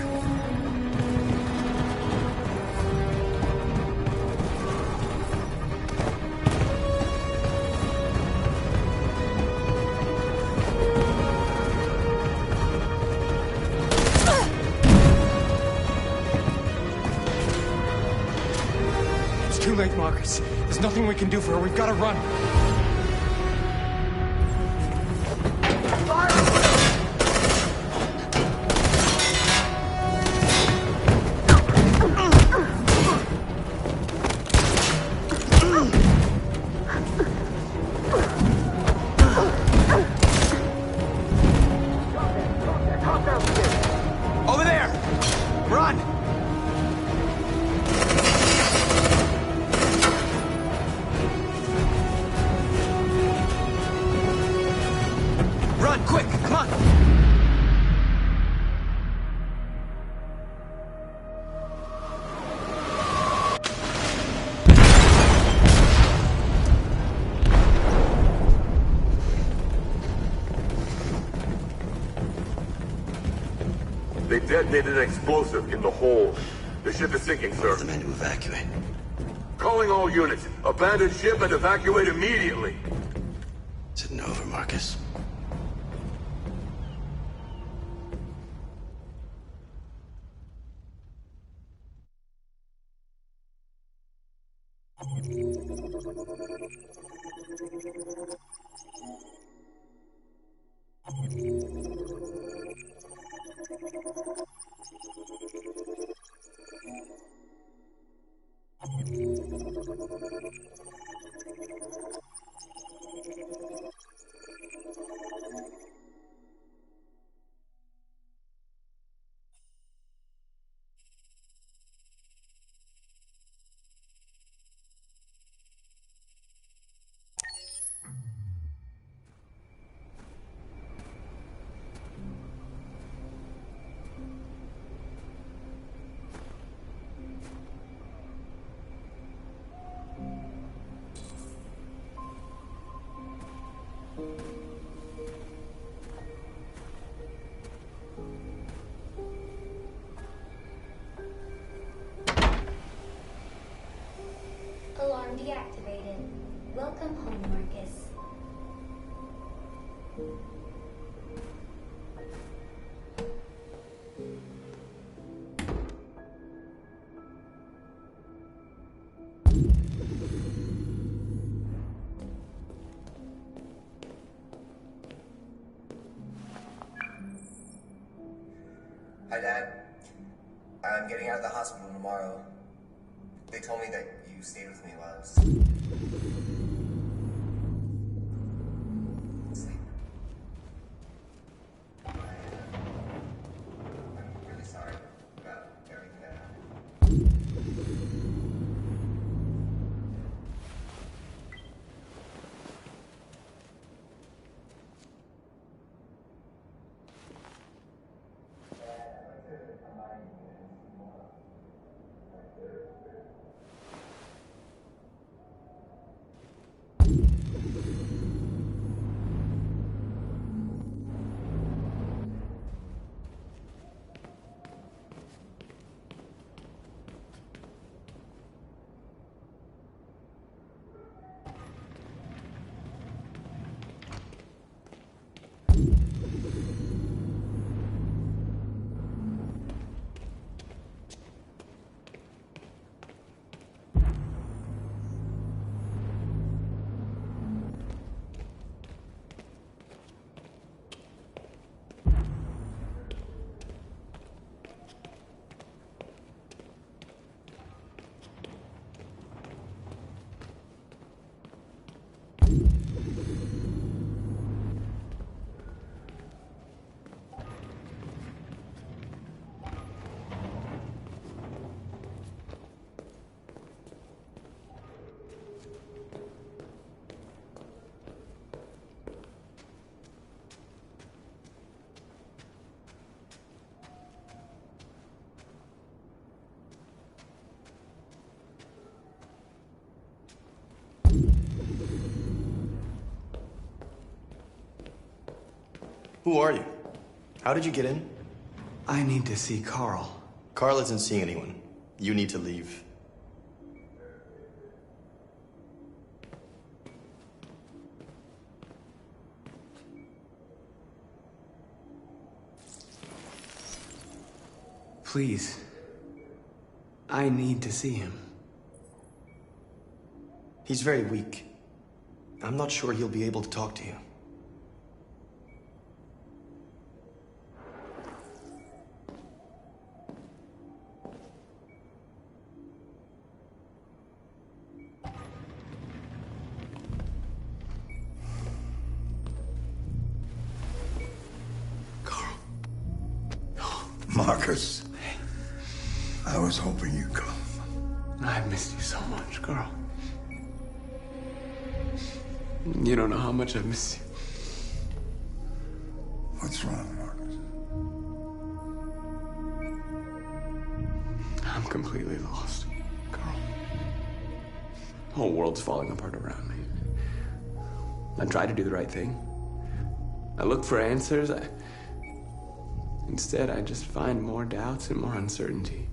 It's too late, Marcus. There's nothing we can do for her. We've got to run. Over there! Run! Run, quick! Come on! fuck? They detonated an explosive in the hold. The ship is sinking, sir. The men to evacuate. Calling all units. Abandon ship and evacuate immediately. Is it over, Marcus? Alarm deactivated. Welcome home, Marcus. Hi, Dad. I'm getting out of the hospital tomorrow. They told me that you stayed with me while I was asleep. I'm really sorry about everything that happened. Who are you? How did you get in? I need to see Carl. Carl isn't seeing anyone. You need to leave. Please. I need to see him. He's very weak. I'm not sure he'll be able to talk to you. Marcus, I was hoping you'd come. I've missed you so much, Carl. You don't know how much I've missed you. What's wrong, Marcus? I'm completely lost, Carl. The whole world's falling apart around me. I try to do the right thing. I look for answers. Instead, I just find more doubts and more uncertainty.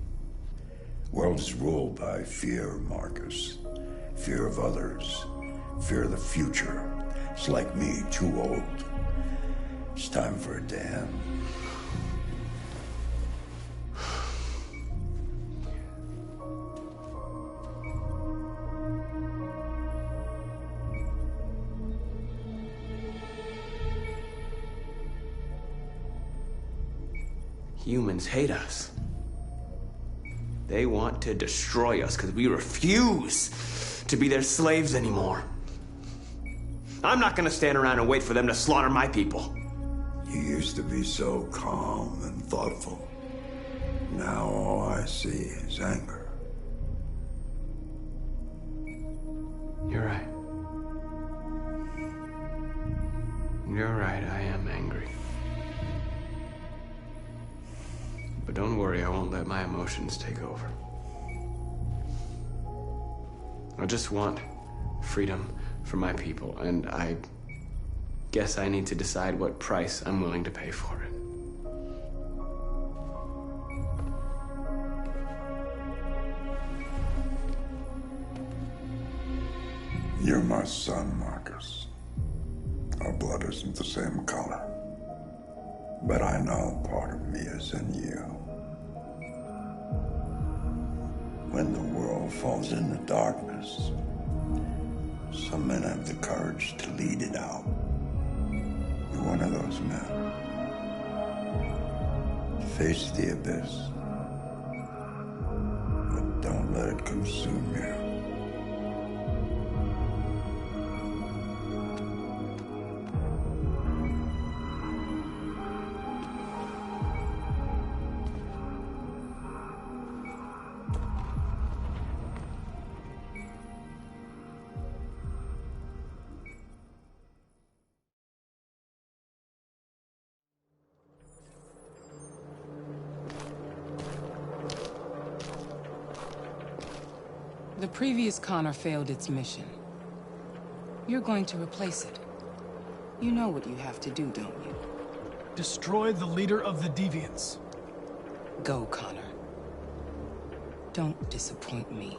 World is ruled by fear, Marcus. Fear of others. Fear of the future. It's like me, too old. It's time for a dam. Humans hate us. They want to destroy us because we refuse to be their slaves anymore. I'm not gonna stand around and wait for them to slaughter my people. You used to be so calm and thoughtful. Now all I see is anger. You're right. You're right, I am angry. But don't worry, I won't let my emotions take over. I just want freedom for my people, and I guess I need to decide what price I'm willing to pay for it. You're my son, Marcus. Our blood isn't the same color. But I know part of me is in you. When the world falls into darkness, some men have the courage to lead it out. You're one of those men. Face the abyss, but don't let it consume you. The previous Connor failed its mission. You're going to replace it. You know what you have to do, don't you? Destroy the leader of the Deviants. Go, Connor. Don't disappoint me.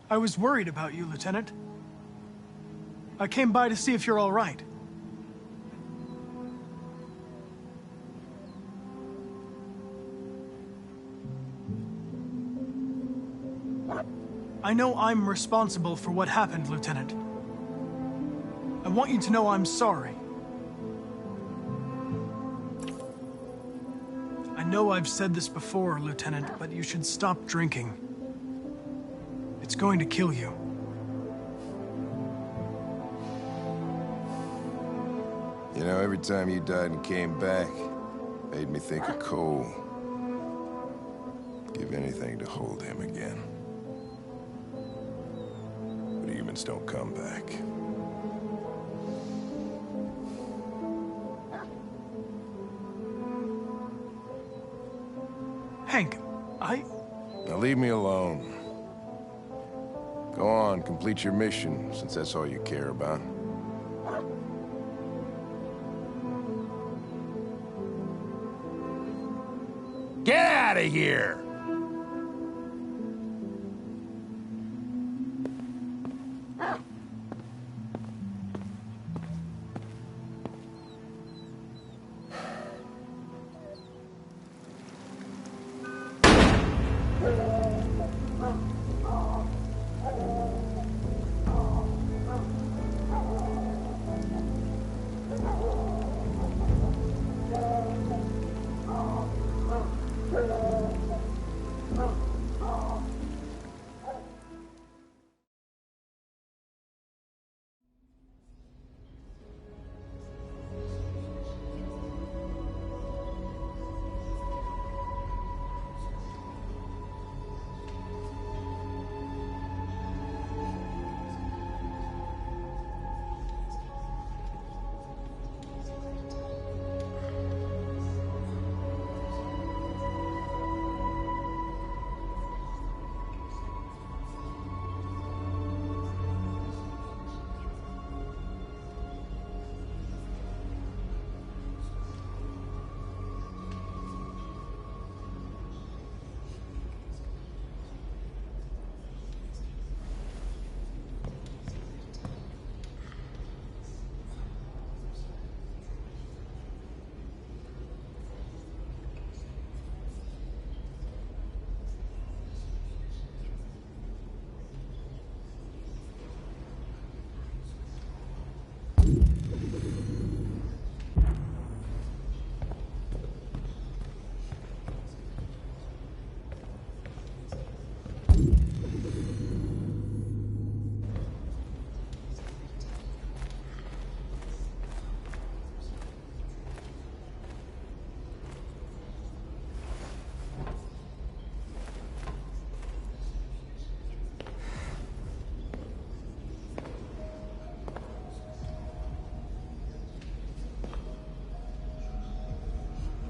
I was worried about you, Lieutenant. I came by to see if you're all right. I know I'm responsible for what happened, Lieutenant. I want you to know I'm sorry. I know I've said this before, Lieutenant, but you should stop drinking. It's going to kill you. You know, every time you died and came back, made me think of Cole. Give anything to hold him again. But humans don't come back. Hank, Now leave me alone. Go on, complete your mission, since that's all you care about. Get out of here!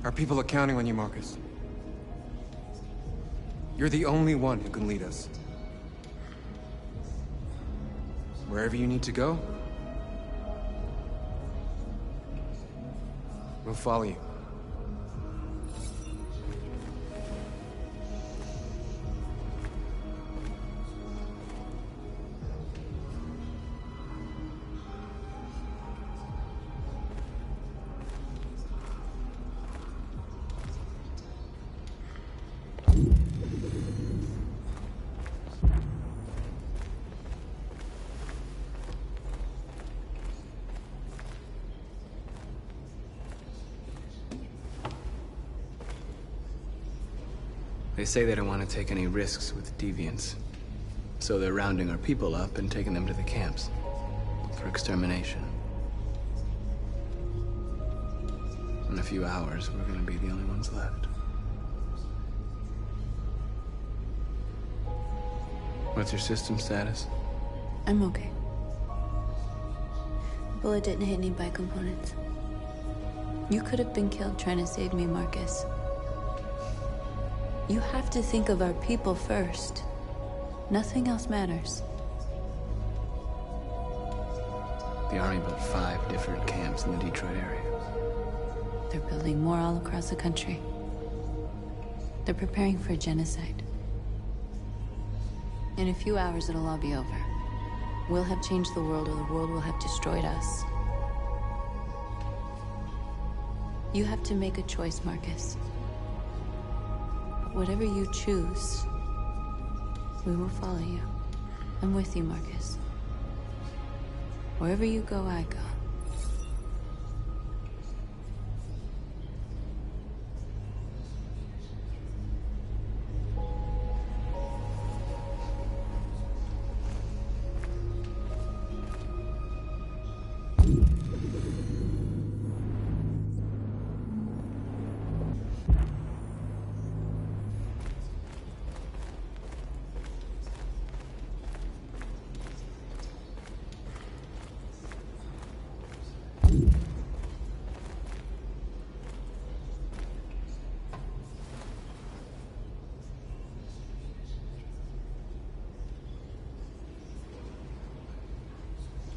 Our people are counting on you, Marcus. You're the only one who can lead us. Wherever you need to go, we'll follow you. They say they don't want to take any risks with deviants. So they're rounding our people up and taking them to the camps for extermination. In a few hours, we're gonna be the only ones left. What's your system status? I'm okay. The bullet didn't hit any bike components. You could have been killed trying to save me, Marcus. You have to think of our people first. Nothing else matters. The Army built 5 different camps in the Detroit area. They're building more all across the country. They're preparing for genocide. In a few hours, it'll all be over. We'll have changed the world, or the world will have destroyed us. You have to make a choice, Marcus. Whatever you choose, we will follow you. I'm with you, Marcus. Wherever you go, I go.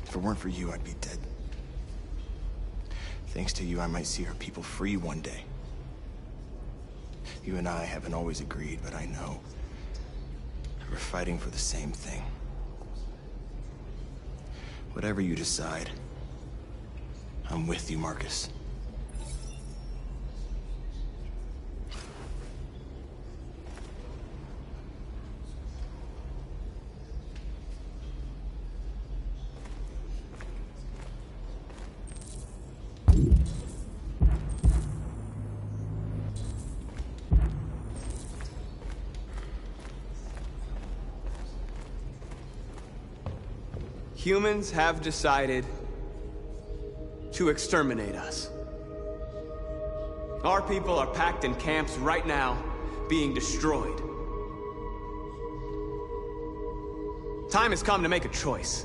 If it weren't for you, I'd be dead. Thanks to you, I might see our people free one day. You and I haven't always agreed, but I know we're fighting for the same thing. Whatever you decide, I'm with you, Marcus. Humans have decided to exterminate us. Our people are packed in camps right now, being destroyed. Time has come to make a choice.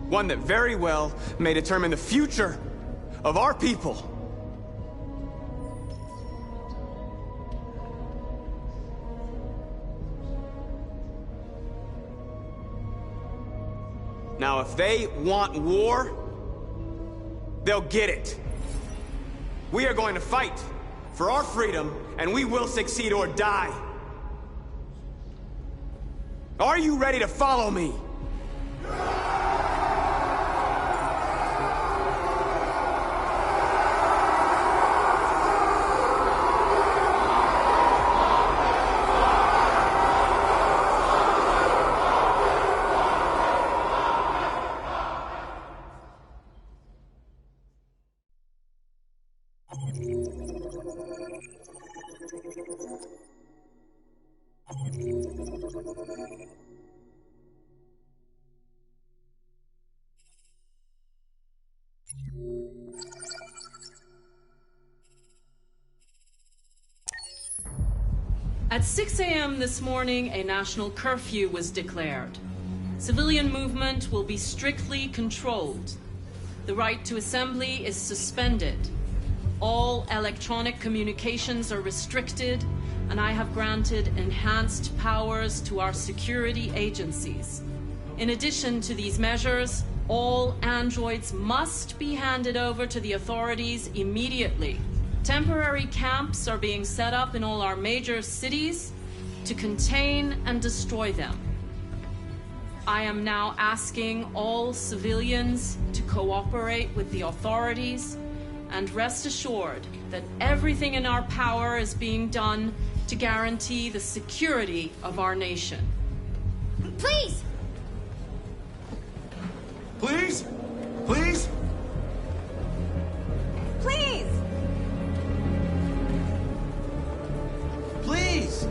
One that very well may determine the future of our people. Now, if they want war, they'll get it. We are going to fight for our freedom, and we will succeed or die. Are you ready to follow me? At 6 a.m. this morning, a national curfew was declared. Civilian movement will be strictly controlled. The right to assembly is suspended. All electronic communications are restricted, and I have granted enhanced powers to our security agencies. In addition to these measures, all androids must be handed over to the authorities immediately. Temporary camps are being set up in all our major cities to contain and destroy them. I am now asking all civilians to cooperate with the authorities, and rest assured that everything in our power is being done to guarantee the security of our nation. Please! Please? Please? Please! Please!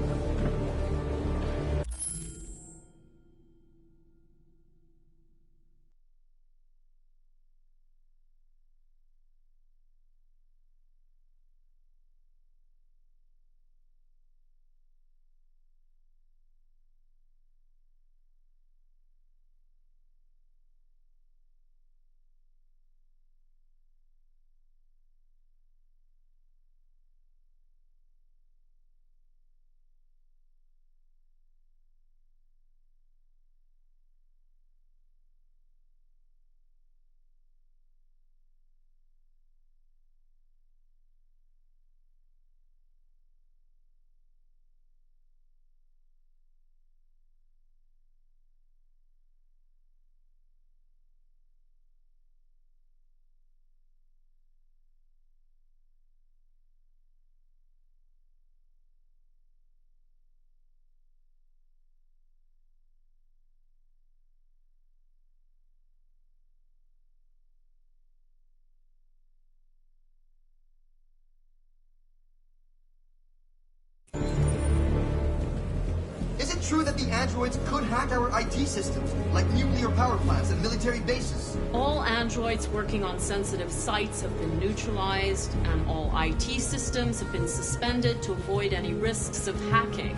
Is it true that the androids could hack our IT systems, like nuclear power plants and military bases? All androids working on sensitive sites have been neutralized, and all IT systems have been suspended to avoid any risks of hacking.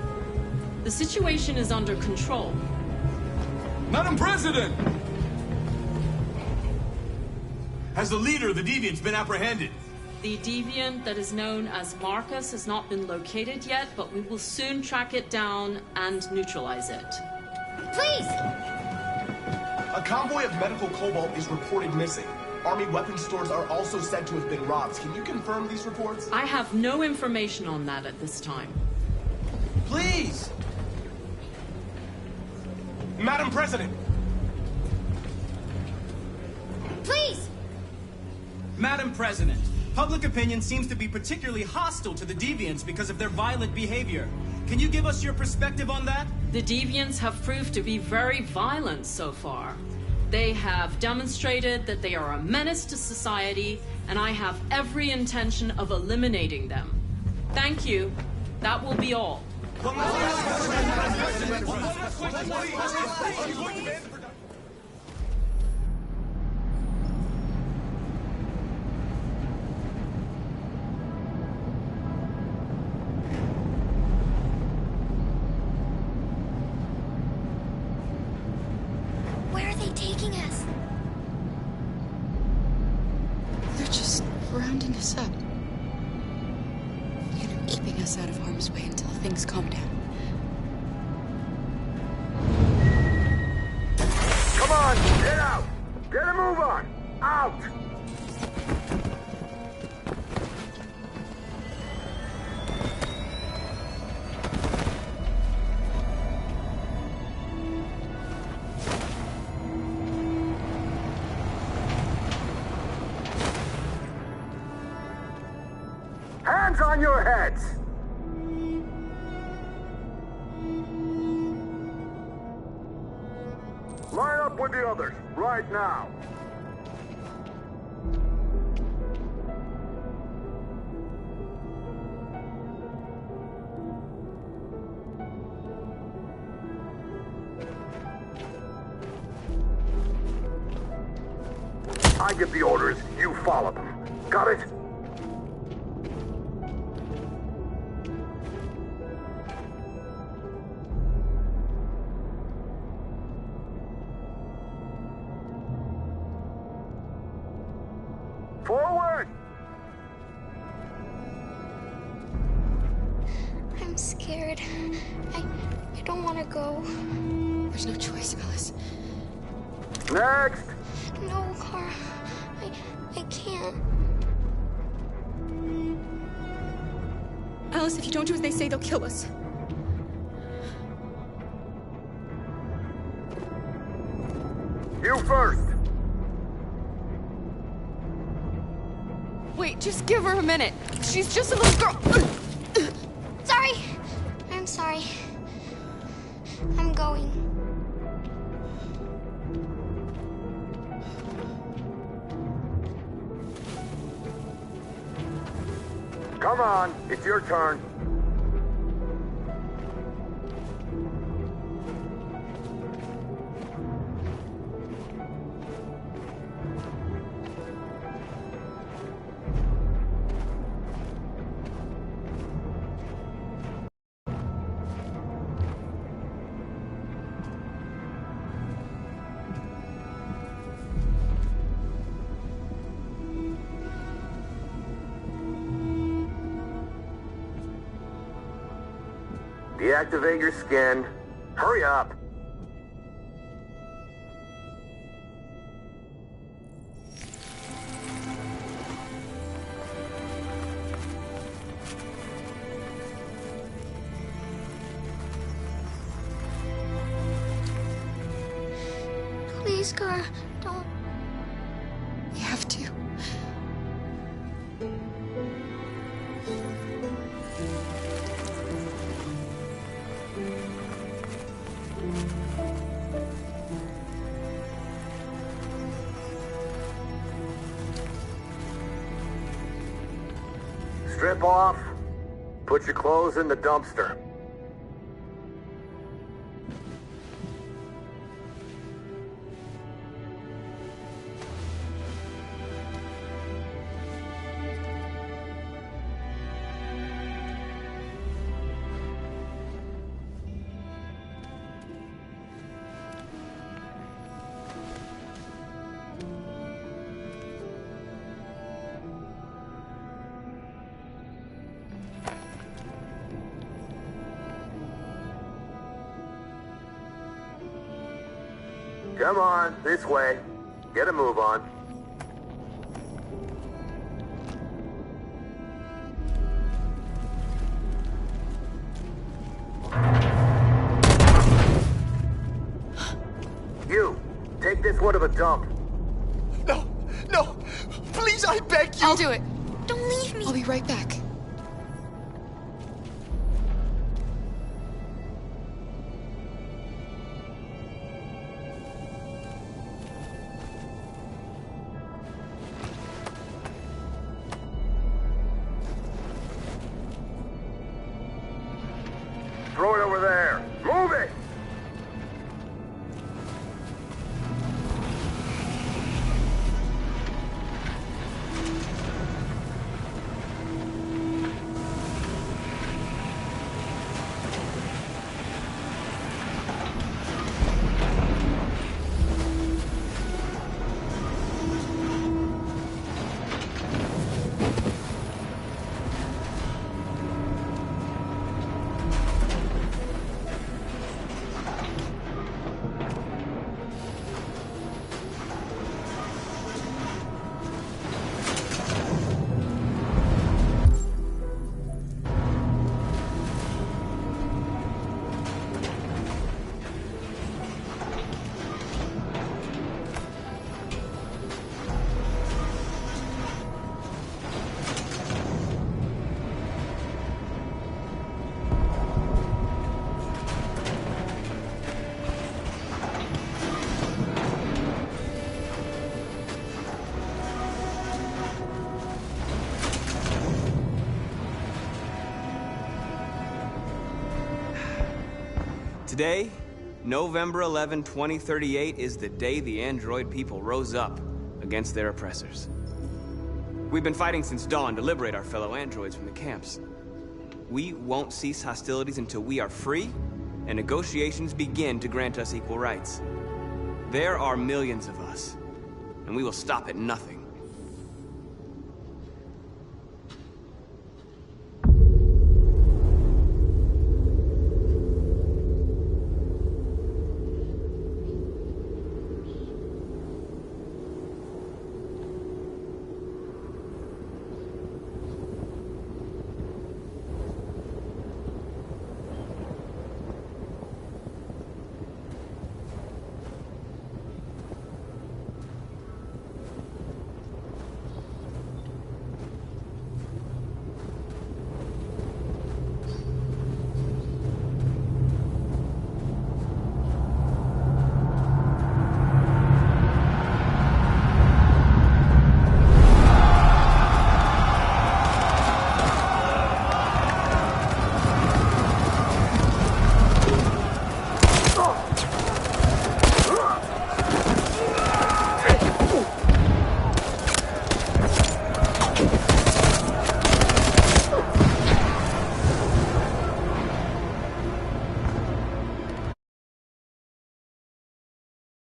The situation is under control. Madam President! Has the leader of the Deviants been apprehended? The deviant that is known as Marcus has not been located yet, but we will soon track it down and neutralize it. Please! A convoy of medical cobalt is reported missing. Army weapons stores are also said to have been robbed. Can you confirm these reports? I have no information on that at this time. Please! Madam President! Please! Madam President, public opinion seems to be particularly hostile to the Deviants because of their violent behavior. Can you give us your perspective on that? The Deviants have proved to be very violent so far. They have demonstrated that they are a menace to society, and I have every intention of eliminating them. Thank you. That will be all. Where are they taking us? They're just rounding us up. You know, keeping us out of harm's way until things calm down. Come on, get out! Get a move on! Out! Hands on your heads! Line up with the others, right now. I give the orders, you follow them. Got it? Forward! scared. I don't want to go. There's no choice, Alice. Next! No, Kara. I can't. Alice, if you don't do as they say, they'll kill us. You first! Wait, just give her a minute. She's just a little girl. Sorry. I'm sorry. I'm going. Come on, it's your turn. Deactivate your skin. Hurry up. Please, Kara, don't. We have to. Strip off. Put your clothes in the dumpster. Come on, this way. Get a move on. You, take this one to the dump. No, please, I beg you. I'll do it. Don't leave me. I'll be right back. Throw it over there. Move it! Today, November 11, 2038, is the day the android people rose up against their oppressors. We've been fighting since dawn to liberate our fellow androids from the camps. We won't cease hostilities until we are free and negotiations begin to grant us equal rights. There are millions of us, and we will stop at nothing